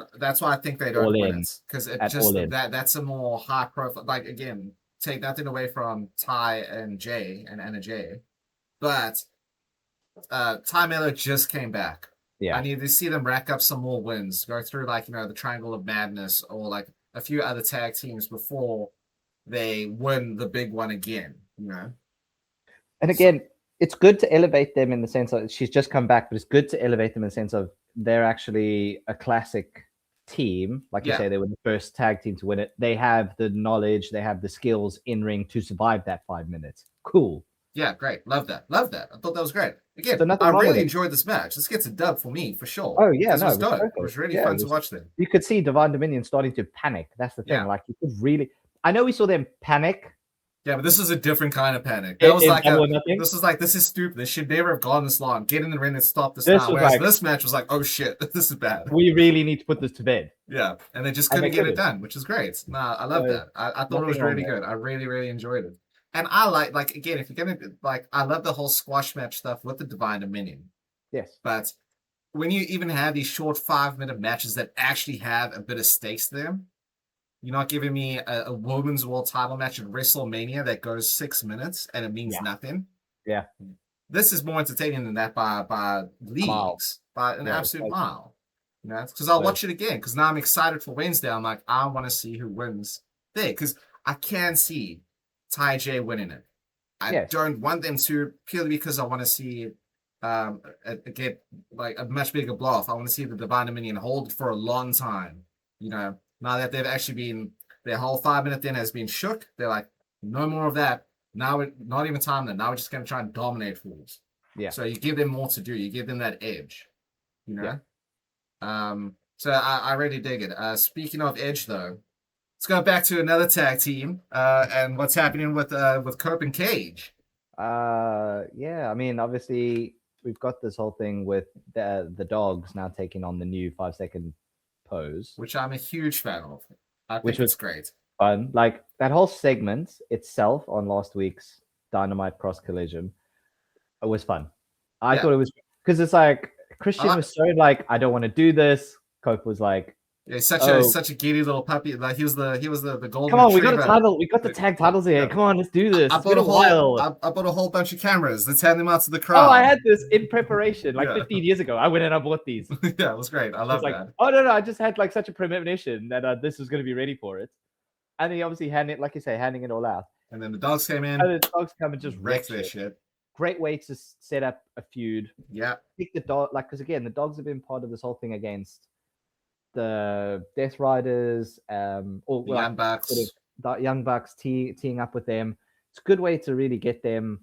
why I think they don't win it, because it just that's a more high profile. Like, again, take nothing away from Ty and Jay and Anna Jay, but Ty Miller just came back. Yeah, I need to see them rack up some more wins, go through like the Triangle of Madness or like a few other tag teams before they win the big one again. And again, it's good to elevate them in the sense of she's just come back, but it's good to elevate them in the sense of they're actually a classic team. Like you say, they were the first tag team to win it. They have the knowledge, they have the skills in ring to survive that 5 minutes. Cool. Yeah, great. Love that. I thought that was great. Again, I really enjoyed this match. This gets a dub for me, for sure. Oh, yeah, no, it was dope. It was really fun to watch them. You could see Divine Dominion starting to panic. That's the thing. Yeah. Like, you could really... I know we saw them panic. Yeah, but this is a different kind of panic. This is stupid. This should never have gone this long. Get in the ring and stop this now. Whereas this match was like, oh shit, this is bad. We really need to put this to bed. Yeah, and they just couldn't get it done, which is great. Nah, I love that. I thought it was really good. I really, really enjoyed it. And I like again, if you're gonna I love the whole squash match stuff with the Divine Dominion. Yes. But when you even have these short 5-minute matches that actually have a bit of stakes to them, you're not giving me a women's world title match at WrestleMania that goes 6 minutes and it means nothing. Yeah. This is more entertaining than that by leagues, by an absolute mile. Because I'll watch it again. Because now I'm excited for Wednesday. I'm like, I want to see who wins there. Because I can see Ty J winning it. I don't want them to, purely because I want to see get like a much bigger blow off. I want to see the Divine Dominion hold it for a long time. Now that they've actually been, their whole 5-minute then has been shook. They're like, no more of that. Now we're not even time then. Now we're just going to try and dominate fools. Yeah. So you give them more to do. You give them that edge. So I really dig it. Speaking of edge, though, let's go back to another tag team and what's happening with Cope and Cage. Yeah, I mean, obviously we've got this whole thing with the dogs now taking on the new 5-second pose, which I'm a huge fan of. I think it's great. Fun. Like that whole segment itself on last week's Dynamite Cross Collision, it was fun. I thought it was because it's like Christian was so like, I don't want to do this. Cope was like, Yeah, Oh, such a giddy little puppy. Like he was the golden come on, we got a retriever. title. We got the tag titles here. Yeah. Come on, let's do this. It's been a while. I bought a whole bunch of cameras. Let's hand them out to the Oh, I crowd. had this in preparation like Yeah. 15 years ago. I went and I bought these. Yeah, it was great. I I was love like, that. oh no, I just had like such a premonition that this was going to be ready for it. And he obviously handing it, like you say, handing it all out. And then the dogs came in, And the dogs come and just wrecked wreck their shit. shit. Great way to set up a feud. Yeah. Pick the dog, like, because again, the dogs have been part of this whole thing against the Death Riders, or The Young Bucks. Sort of the Young Bucks teeing up with them. It's a good way to really get them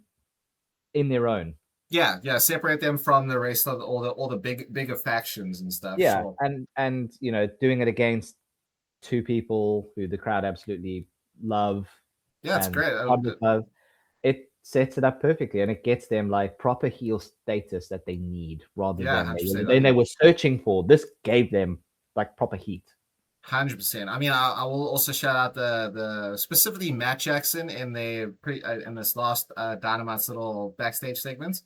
in their own. Yeah, separate them from the rest of all the bigger factions and stuff. Yeah, sure. and you know, doing it against two people who the crowd absolutely love. Yeah, it's great. Love, it sets it up perfectly, and it gets them like proper heel status that they need, rather than they were searching for. This gave them like proper heat. 100%. I mean, I will also shout out the specifically Matt Jackson in this last Dynamite's little backstage segment.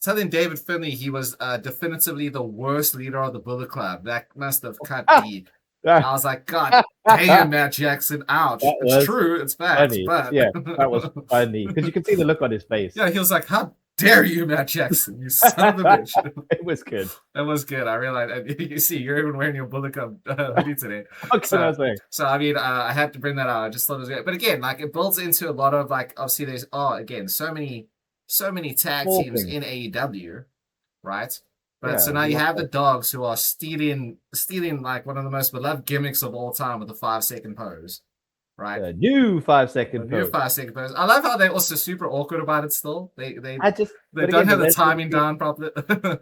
Telling David Finlay he was definitively the worst leader of the Bullet Club. That must have cut deep. I was like, God damn, Matt Jackson, ouch. It's true, it's fact. But yeah, that was funny because you could see the look on his face. Yeah, he was like, how dare you, Matt Jackson, you son of a bitch. It was good. It was good. I realized. You see, you're even wearing your Bullet Club hoodie today. So I mean, I had to bring that out. I just thought it was good. But again, like it builds into a lot of like obviously there's again so many tag teams in AEW, right? But so now you have the dogs who are stealing like one of the most beloved gimmicks of all time with the 5-second pose. Right. The new 5-second pose. New 5-second pose. I love how they're also super awkward about it still. They don't have the timing down properly.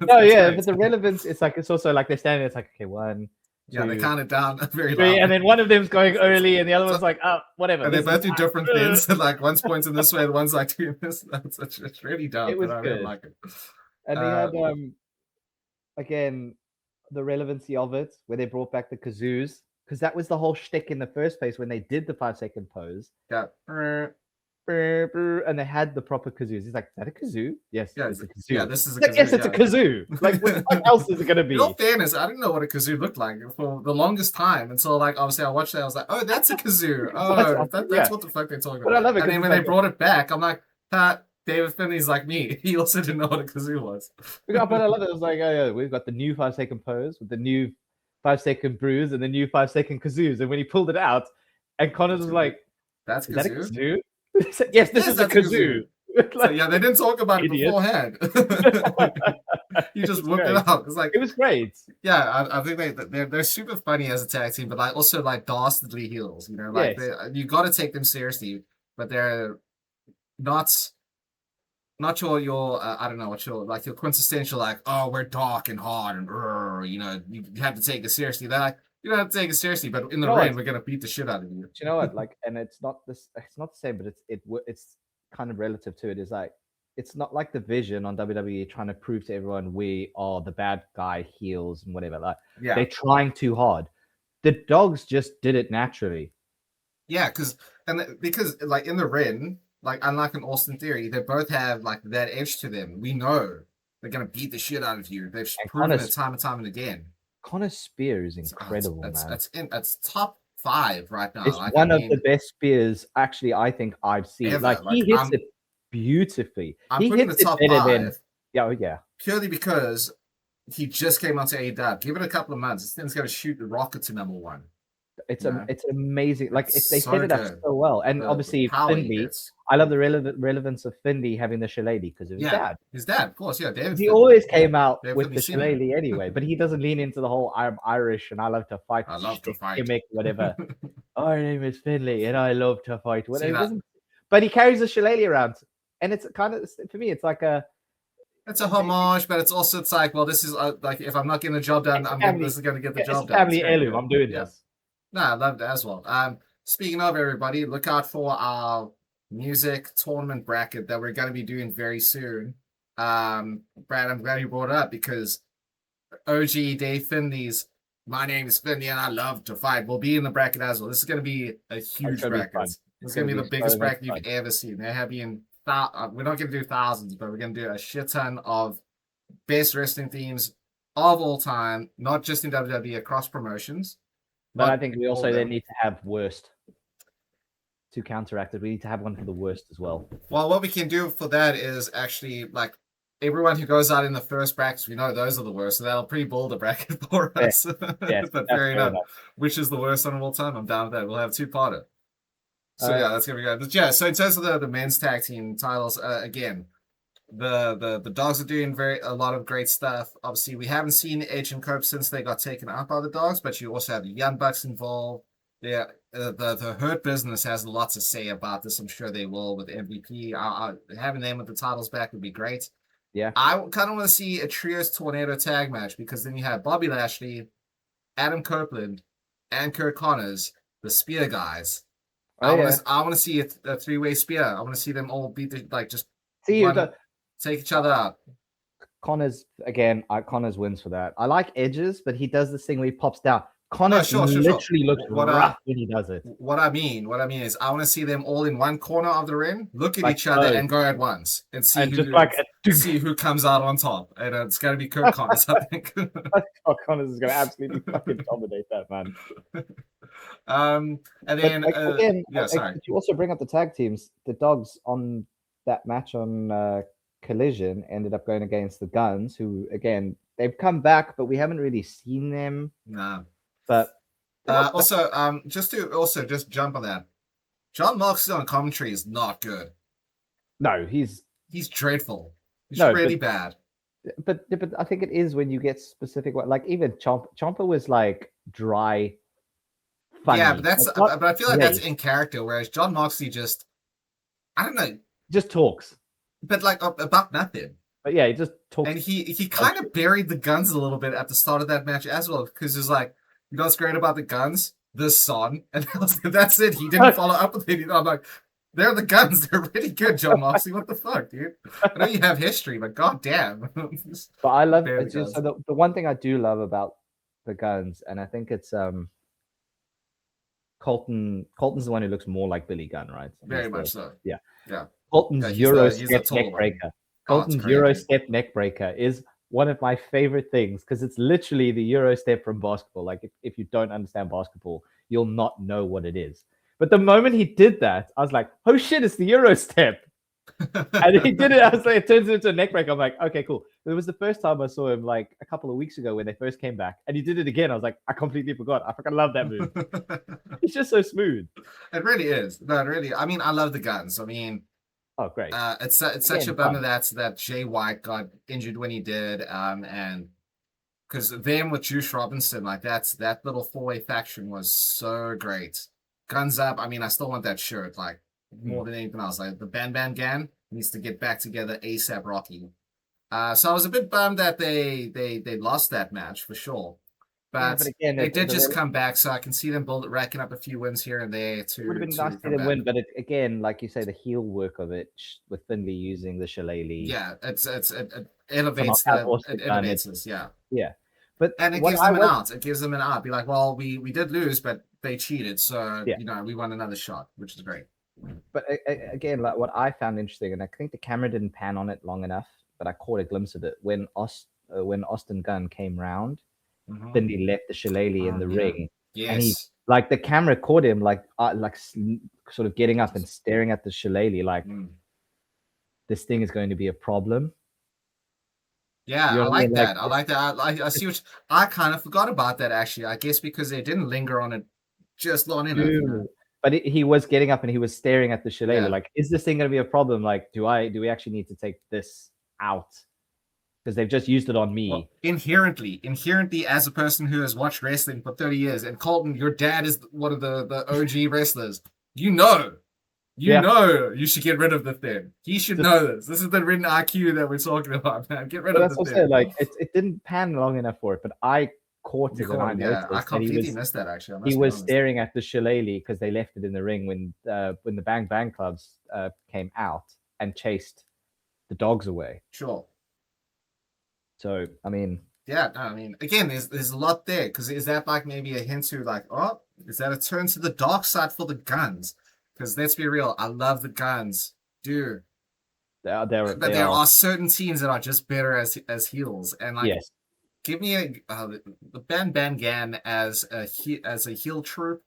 Oh yeah, but the relevance, it's also like they're standing, it's like, okay, 1, 2, yeah, they count it down very 3, and then one of them's going early and the other one's like, oh, whatever. And they both do different things. Like one's pointing this way, the one's like doing this. It's really dumb. It was but I good. really like it. And they had again the relevancy of it where they brought back the kazoos, because that was the whole shtick in the first place when they did the 5-second pose. Yeah. And they had the proper kazoos. He's like, is that a kazoo? Yes, it's a kazoo. Yeah, this is a kazoo. Yes, it's a kazoo. Like, what else is it going to be? In all fairness, I didn't know what a kazoo looked like for the longest time until, like, obviously I watched that. I was like, oh, that's a kazoo. Oh, that's what the fuck they're talking about. But I love it. And then when they brought it back, I'm like, David Finley's like me. He also didn't know what a kazoo was. But I love it. It was like, oh, yeah, we've got the new 5-second pose with the new 5-second bruise and the new 5-second kazoos. And when he pulled it out, and Connors was like, "That's that a kazoo?" Said, yes, this is a kazoo. Like, so, yeah, they didn't talk about it beforehand. You just whipped it out. It's like it was great. Yeah, I think they're super funny as a tag team, but like also like dastardly heels. You know, like you got to take them seriously, but they're not your I don't know what your like your quintessential like, oh, we're dark and hard and you know, you have to take it seriously. They're like, you don't have to take it seriously, but in the ring we're gonna beat the shit out of you. You know what? Like, and it's not the same, but it's kind of relative to it. Is like, it's not like the Vision on WWE trying to prove to everyone we are the bad guy heels and whatever. Like, they're trying too hard. The dogs just did it naturally. Yeah, because like in the ring, like unlike in Austin Theory, they both have like that edge to them. We know they're gonna beat the shit out of you. They've proven it time and time and again. Connor Spear is incredible, man. It's top 5 right now. It's like, one of the best spears, actually, I think I've seen. Like he hits it beautifully. He hits it top better 5. Yeah. Purely because he just came out to AEW. Give it a couple of months. This thing's gonna shoot the rocket to number 1. It's amazing. Like they set it up so well, and obviously Finley. I love the relevance of Finley having the shillelagh because of his dad. His dad, of course, yeah. David he always came out with the shillelagh anyway, but he doesn't lean into the whole "I'm Irish and I love to fight." I love to fight. Gimmick, whatever. My name is Finley and I love to fight. Whatever. But he carries the shillelagh around, and it's kind of, for me, it's like a. It's a homage, but it's also like, well, this is like if I'm not getting the job done, this is going to get the job done. Family heirloom. I'm doing this. No, I loved it as well. Speaking of, everybody, look out for our music tournament bracket that we're going to be doing very soon. Brad, I'm glad you brought it up because OG Dave Finley's "My Name is Finley and I Love to Fight" will be in the bracket as well. This is going to be a huge bracket. It's going to be the biggest bracket you've ever seen. There have been we're not going to do thousands, but we're going to do a shit ton of best wrestling themes, of all time, not just in WWE, across promotions. But I Not think we all of also then them. need to have worst to counteract it. We need to have one for the worst as well. Well, what we can do for that is actually like everyone who goes out in the first brackets, we know those are the worst, so that'll pre-bull the bracket for Fair. us. Yes, But that's fair fair enough. enough. Which is the worst one of all time? I'm down with that. We'll have two-parter. So Uh, yeah, that's gonna be good. But yeah, so in terms of the men's tag team titles, again, the dogs are doing a lot of great stuff. Obviously, we haven't seen Edge and Cope since they got taken out by the dogs, but you also have the Young Bucks involved. Yeah, the Hurt Business has a lot to say about this. I'm sure they will with MVP. Having them with the titles back would be great. yeah. I kind of want to see a trios tornado tag match because then you have Bobby Lashley, Adam Copeland, and Kurt Connors, the Spear guys. Oh yeah. I want to see a three-way spear. I want to see them all beat just See, one take each other out. Connors again. Connors wins for that. I like Edges, but he does this thing where he pops down. No, Connors sure. literally looks rough when he does it. What I mean is I want to see them all in one corner of the ring, look at Like each other, and go at once, and see and just like see who comes out on top. And it's going to be Kurt Connors, I think. Connors is going to absolutely fucking dominate that, man. And then again, yeah, sorry. you also bring up the tag teams. The dogs on that match on Collision ended up going against the Guns, who again they've come back, but we haven't really seen them. No. But just jump on that. John Moxley on commentary is not good. No, he's dreadful. He's really bad. But I think it is when you get specific. Like even Ciampa was like dry, funny. Yeah, but I feel like that's in character. Whereas John Moxley just, I don't know, just talks, but like about nothing. But yeah, he just talks, and he kind of buried the Guns a little bit at the start of that match as well, because it's like, you know what's great about the Guns? This song, and that's it. He didn't follow up with it. I'm like, they're the Guns. They're really good, John Moxley. What the fuck, dude? I know you have history, but goddamn. But I love it. So the one thing I do love about the Guns, and I think it's Colton's the one who looks more like Billy Gunn, right? Very much so. Yeah. Yeah. Colton's Euro step neck breaker. Colton's Euro step neck breaker is one of my favorite things because it's literally the Euro step from basketball. Like if you don't understand basketball, you'll not know what it is. But the moment he did that, I was like, oh shit, it's the Euro step. And he did it. I was like, it turns into a neck break. I'm like, okay, cool. It was the first time I saw him like a couple of weeks ago when they first came back, and he did it again. I was like, I completely forgot. I fucking love that move. It's just so smooth. It really is. No, it really. I mean, I love the Guns. I mean, oh great. It's such a bummer that Jay White got injured when he did. And because them with Juice Robinson, like that little four-way faction was so great. Guns up. I mean, I still want that shirt. Like more than anything else. Like the Ban Gan needs to get back together ASAP Rocky. So I was a bit bummed that they lost that match for sure. But again, they did just come back, so I can see them racking up a few wins here and there. It would have been nice to see them win, but again, like you say, the heel work of it with Finley using the shillelagh. Yeah, it elevates us. Yeah. Yeah. But and it gives them an out. It gives them an out. Be like, well, we did lose, but they cheated, so we won another shot, which is great. But again, like what I found interesting, and I think the camera didn't pan on it long enough, but I caught a glimpse of it when Austin Gunn came round. Finley left the shillelagh in the ring. Yes. And he, like the camera caught him like sort of getting up and staring at the shillelagh like this thing is going to be a problem. Yeah, I like that. I like that. I see what I kind of forgot about that actually. I guess because they didn't linger on it just long enough. You know? But he was getting up and he was staring at the shillelagh like, is this thing going to be a problem? Like, do we actually need to take this out? Because they've just used it on me. Well, inherently, as a person who has watched wrestling for 30 years, and Colton, your dad is one of the OG wrestlers. You know you should get rid of the thing. He should know this. This is the written IQ that we're talking about, man. Get rid of the thing. Like it didn't pan long enough for it, but I caught it and I noticed. I completely missed that actually. He was staring at the shillelagh because they left it in the ring when the Bang Bang Clubs came out and chased the dogs away. Sure. So, I mean... Yeah, I mean, again, there's a lot there. Because is that like maybe a hint to like, oh, is that a turn to the dark side for the Guns? Because let's be real, I love the Guns. Dude. There are certain teams that are just better as heels. And like, give me the Ban Ban Gan as a heel troop.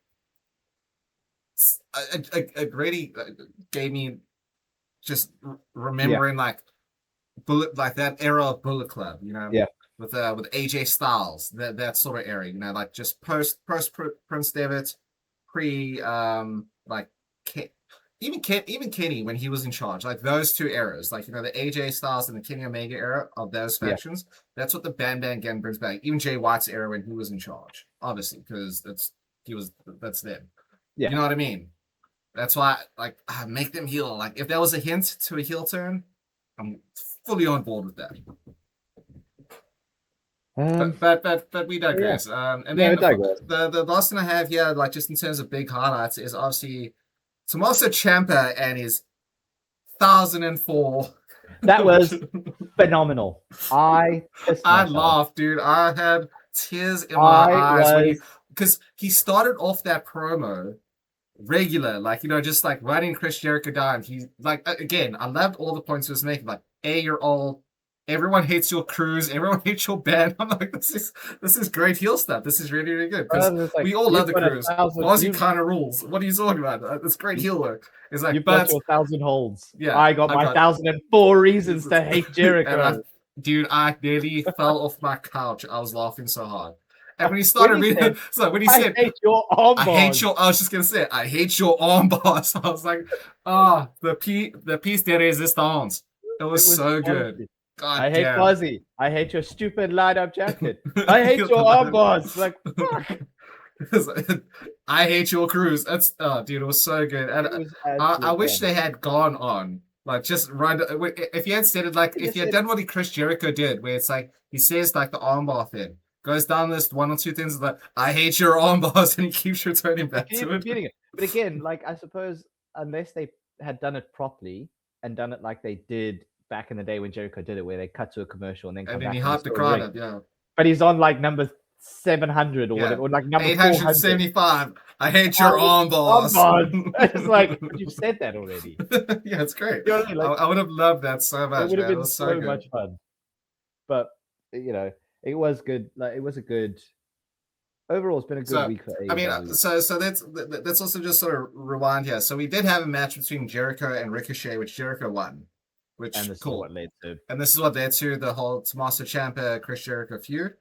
It really gave me just remembering like Bullet, like that era of Bullet Club, you know, Yeah. with AJ Styles, that sort of era, you know, like just post Prince Devitt, pre like even Kenny when he was in charge, like those two eras, like you know the AJ Styles and the Kenny Omega era of those Yeah. factions. That's what the Bam Bam Gang brings back. Even Jay White's era when he was in charge, obviously, because that's them. Yeah. You know what I mean? That's why, like, make them heel. Like, if there was a hint to a heel turn, I'm fully on board with that. But we Yeah. digress. And Yeah, then we digress. the last thing I have here, like just in terms of big highlights, is obviously Tommaso Ciampa and his 1004. That was phenomenal. I laughed, dude. I had tears in my I eyes was because he started off that promo regular, like you know, just like running Chris Jericho down. He's like, again, I loved all the points he was making. Like, you're all, everyone hates your cruise, everyone hates your band. I'm like, this is great heel stuff. This is really really good because like, we all love the cruise. Ozzy you, kind of rules. What are you talking about? It's great heel work. It's like, you've but got your 1,000 holds. yeah, I got my 1,004 reasons to hate Jericho. Dude, I nearly fell off my couch. I was laughing so hard. And when he When started he reading, said, so when he I said, hate your arm I hate bars. your, I was just gonna say, I hate your arm bars. I was like, ah, the piece de resistance. It was so good. Honestly, God I hate damn. Fuzzy. I hate your stupid light up jacket. I hate your arm bars. Like, fuck. I hate your cruise. That's dude, it was so good. And It was I wish fun. they had gone on. Like just run if you had said it like if you had done what Chris Jericho did, where it's like he says like the armbar thing, goes down this one or two things like I hate your armbars and he keeps returning back to it. But again, like I suppose unless they had done it properly and done it like they did back in the day when Jericho did it, where they cut to a commercial and then come And then back he and hyped the crowd up, yeah. But he's on like number 700 or whatever, or like number 875. I hate your arm bars. It's like, you've said that already. Yeah, it's great. You know what I mean? Like, I would have loved that so much. It would have been it was so much fun. But you know, it was good. Like, it was a good. Overall, it's been a good week for AEW. I mean, so that's also just sort of rewind here. So we did have a match between Jericho and Ricochet, which Jericho won. Which and this cool. is what led to. And this is what led to the whole Tommaso Ciampa Chris Jericho feud,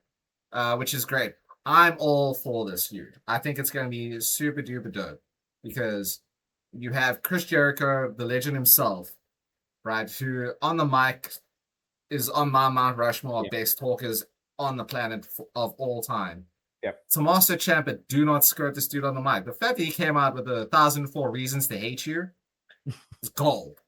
which is great. I'm all for this feud. I think it's going to be super duper dope because you have Chris Jericho, the legend himself, right? Who on the mic is on my Mount Rushmore of best talkers on the planet of all time. Yep. Tommaso Ciampa, do not skirt this dude on the mic. The fact that he came out with 1,004 reasons to hate you is gold.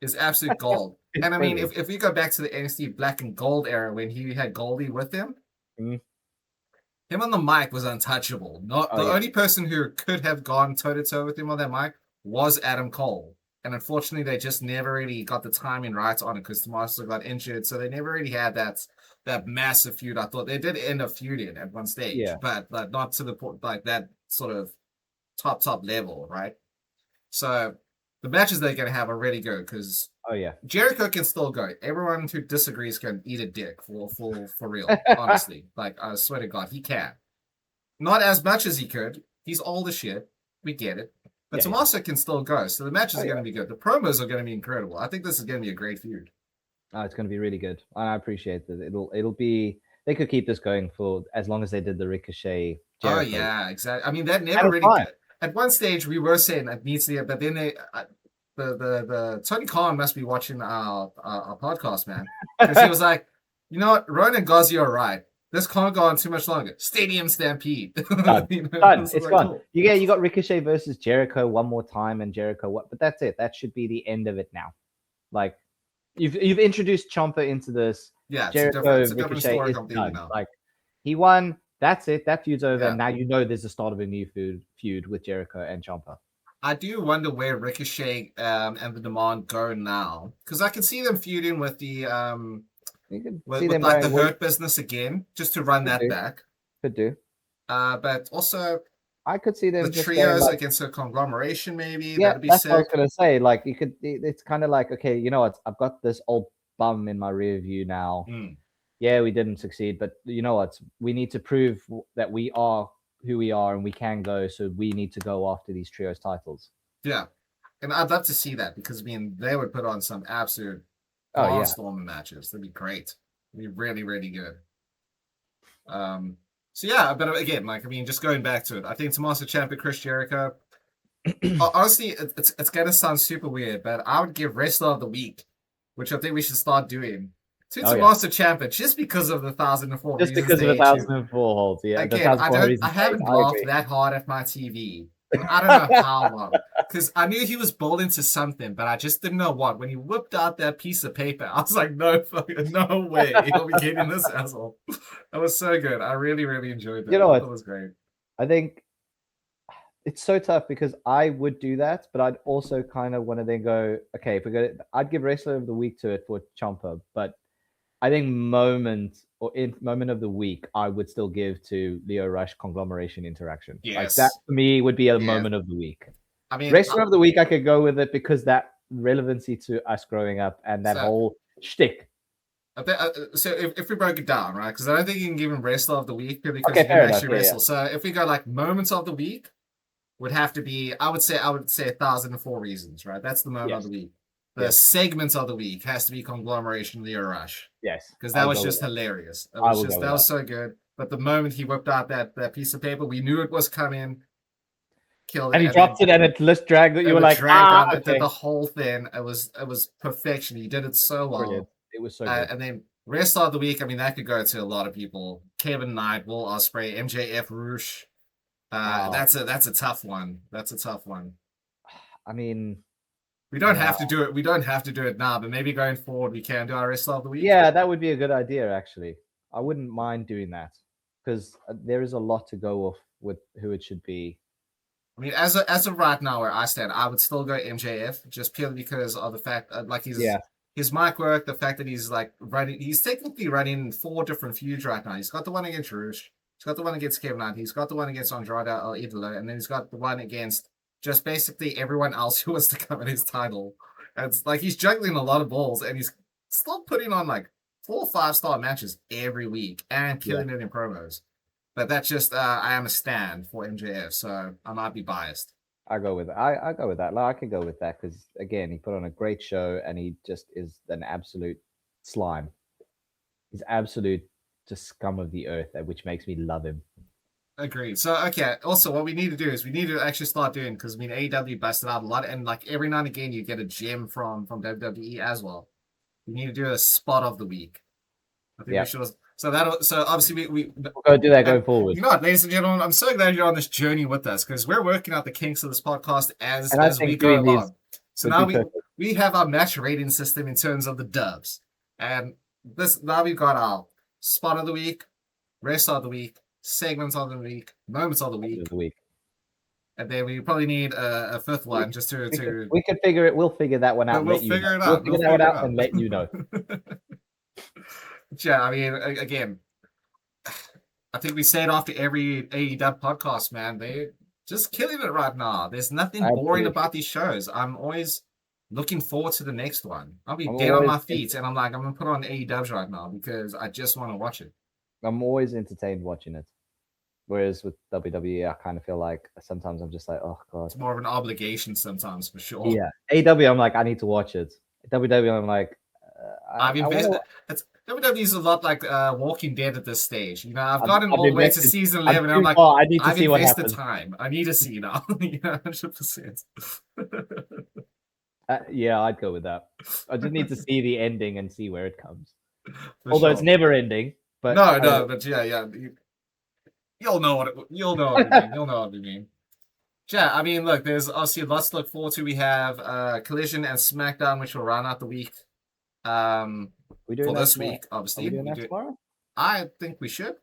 Is absolute gold. And I mean, if we go back to the NXT Black and Gold era when he had Goldie with him, him on the mic was untouchable. The only person who could have gone toe to toe with him on that mic was Adam Cole. And unfortunately, they just never really got the timing right on it because Tommaso got injured. So they never really had that massive feud. I thought they did end up feuding at one stage, but not to the point like that sort of top level, right? So the matches they're going to have are really good because Jericho can still go. Everyone who disagrees can eat a dick for real, honestly. Like, I swear to God, he can. Not as much as he could. He's old as shit. We get it. But Tommaso can still go. So the matches are going to be good. The promos are going to be incredible. I think this is going to be a great feud. Oh, it's going to be really good. I appreciate that. It'll be. They could keep this going for as long as they did the Ricochet. Jericho. Oh yeah, exactly. I mean, that never really. At one stage, we were saying that needs to be, but then the Tony Khan must be watching our podcast, man, because he was like, you know what, Rone and Gozzy are right. This can't go on too much longer. Stadium Stampede. Done. It's gone. Cool. You got Ricochet versus Jericho one more time, and Jericho what? But that's it. That should be the end of it now. Like, you've introduced Ciampa into this. Yeah, Jericho Ricochet is done. Now. Like, he won. That's it. That feud's over. Yeah. Now you know there's the start of a new feud with Jericho and Ciampa. I do wonder where Ricochet and the Demand go now, because I can see them feuding with the with like the Hurt Business again, just to run that back. Could do. But also, I could see them the trios against a conglomeration, maybe. Yeah, that'd be that's sick. what I was gonna say. Like, you could. It's kind of like, okay, you know what? I've got this old bum in my rear view now. Yeah, we didn't succeed, but you know what? We need to prove that we are who we are and we can go. So we need to go after these trios titles. Yeah, and I'd love to see that because I mean they would put on some absolute Oh yeah, barnstorming matches. That'd be great. It'd be really, really good. Um, so yeah, but again, like I mean, just going back to it, I think Tommaso Ciampa, Chris Jericho. Honestly, it's gonna sound super weird, but I would give Wrestler of the Week, which I think we should start doing, to oh yeah. Tommaso Ciampa just because of the 1004 Just reasons because to of a hate you. 1004 holds. Yeah, the Again, 1004 reasons. I haven't I laughed agree. that hard at my TV. And I don't know how long. Because I knew he was bold into something, but I just didn't know what. When he whipped out that piece of paper, I was like, no fucking no way. He'll be getting this asshole. That was so good. I really, really enjoyed that. You know what? That was great. I think it's so tough because I would do that, but I'd also kind of want to then go, okay, if we go, I'd give Wrestler of the Week to it for Ciampa, but I think moment of the week, I would still give to Lio Rush Conglomeration Interaction. Yes. Like that for me would be a moment of the week. I mean, Wrestler of the Week, I could go with it because that relevancy to us growing up and that whole shtick. So if we broke it down, right? Because I don't think you can give him Wrestler of the Week because okay, he didn't actually wrestle. Yeah. So if we go like moments of the week, would have to be I would say 1004 reasons, right? That's the moment of the week. The segments of the week has to be Conglomeration Leo Rush. Yes. Because that was just hilarious. That was so good. But the moment he whipped out that piece of paper, we knew it was coming. Killed it. And he dropped it and it just dragged it. You were like, okay. The whole thing. It was perfection. He did it so well. Brilliant. It was so good. And then rest of the week, I mean, that could go to a lot of people. Kevin Knight, Will Ospreay, MJF, Roosh. That's a tough one. That's a tough one. I mean, we don't have to do it. We don't have to do it now, but maybe going forward, we can do our rest of the week. Yeah, that would be a good idea. Actually, I wouldn't mind doing that because there is a lot to go off with who it should be. I mean, as of right now, where I stand, I would still go MJF just purely because of the fact, like his mic work, the fact that he's like running. He's technically running 4 different feuds right now. He's got the one against Roosh. He's got the one against Kevin Knight. He's got the one against Andrade El Idolo, and then he's got the one against just basically everyone else who wants to come in his title. And it's like he's juggling a lot of balls, and he's still putting on like 4 or 5-star matches every week and killing it in promos. But that's just I am a stand for MJF, so I might be biased. I go with I go with that. Like, I can go with that because again, he put on a great show, and he just is an absolute slime. He's absolute just scum of the earth, which makes me love him. Agreed. So, okay. Also, what we need to do is we need to actually start doing, because I mean, AEW busted out a lot, and like every now and again, you get a gem from WWE as well. We need to do a spot of the week. I think we should. So obviously we'll go do that going forward. You know what, ladies and gentlemen, I'm so glad you're on this journey with us because we're working out the kinks of this podcast as we go along. So now we have our match rating system in terms of the dubs, and now we've got our spot of the week, rest of the week, segments of the week, moments of the week. And then we probably need a fifth one just to. We can figure it. We'll figure that one out. We'll figure it out. We'll figure that one out and let you know. Yeah, I mean, again, I think we say it after every AEW podcast, man. They're just killing it right now. There's nothing boring about these shows. I'm always looking forward to the next one. I'll be dead on my feet, and I'm like, I'm going to put on AEWs right now because I just want to watch it. I'm always entertained watching it. Whereas with WWE, I kind of feel like sometimes I'm just like, oh, God. It's more of an obligation sometimes, for sure. Yeah. AEW, I'm like, I need to watch it. WWE, I'm like, I've invested. WWE is a lot like Walking Dead at this stage. You know, I've gotten all the way to season 11, and I'm like, I need to see what happens. Time. I need to see now. 100%. Yeah, I'd go with that. I just need to see the ending and see where it comes. Although it's never ending. But but yeah. You'll know what you'll know what I mean. You'll know what I mean. Yeah, I mean, look, there's obviously lots to look forward to. We have Collision and SmackDown, which will round out the week. We doing for this tomorrow? week, obviously. Are we doing that tomorrow? I think we should.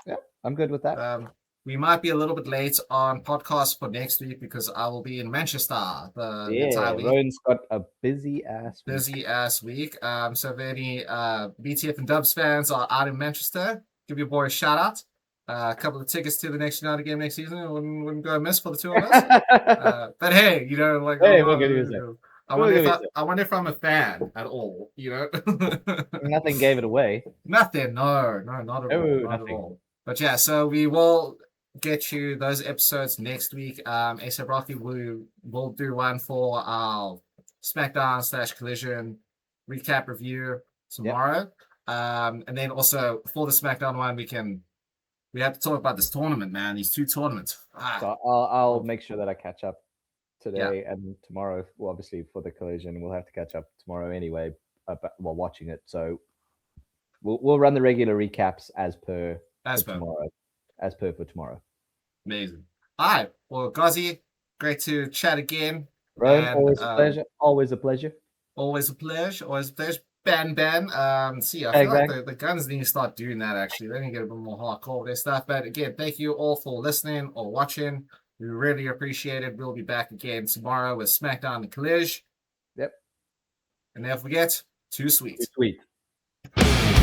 Yeah, I'm good with that. We might be a little bit late on podcast for next week because I will be in Manchester the entire week. Rowan's got a busy ass week. So if any BTF and Dubs fans are out in Manchester, give your boy a shout out. A couple of tickets to the next United game next season wouldn't go amiss for the two of us. But hey, you know, like we'll give you a We'll give it I wonder if I'm a fan at all. You know, nothing gave it away. nothing. No, no, not at all. Oh, Not at nothing. all. But yeah, so we will get you those episodes next week. ASAP Rocky will do one for our SmackDown / Collision recap review tomorrow. And then also for the SmackDown one, we have to talk about this tournament, man. These 2 tournaments. So I'll make sure that I catch up Yeah, today and tomorrow. Well, obviously for the collision, we'll have to catch up tomorrow anyway. While watching it, so we'll run the regular recaps as per tomorrow. As per for tomorrow. Amazing. All right. Well, Gozzy, great to chat again. Rone, And always a pleasure. Always a pleasure. always a pleasure. Always a pleasure. Ben. See, I Bang, feel like bang. the guns need to start doing that actually. They need to get a bit more hardcore with their stuff. But again, thank you all for listening or watching. We really appreciate it. We'll be back again tomorrow with SmackDown and Collision. Yep. And never forget, too sweet. Too sweet.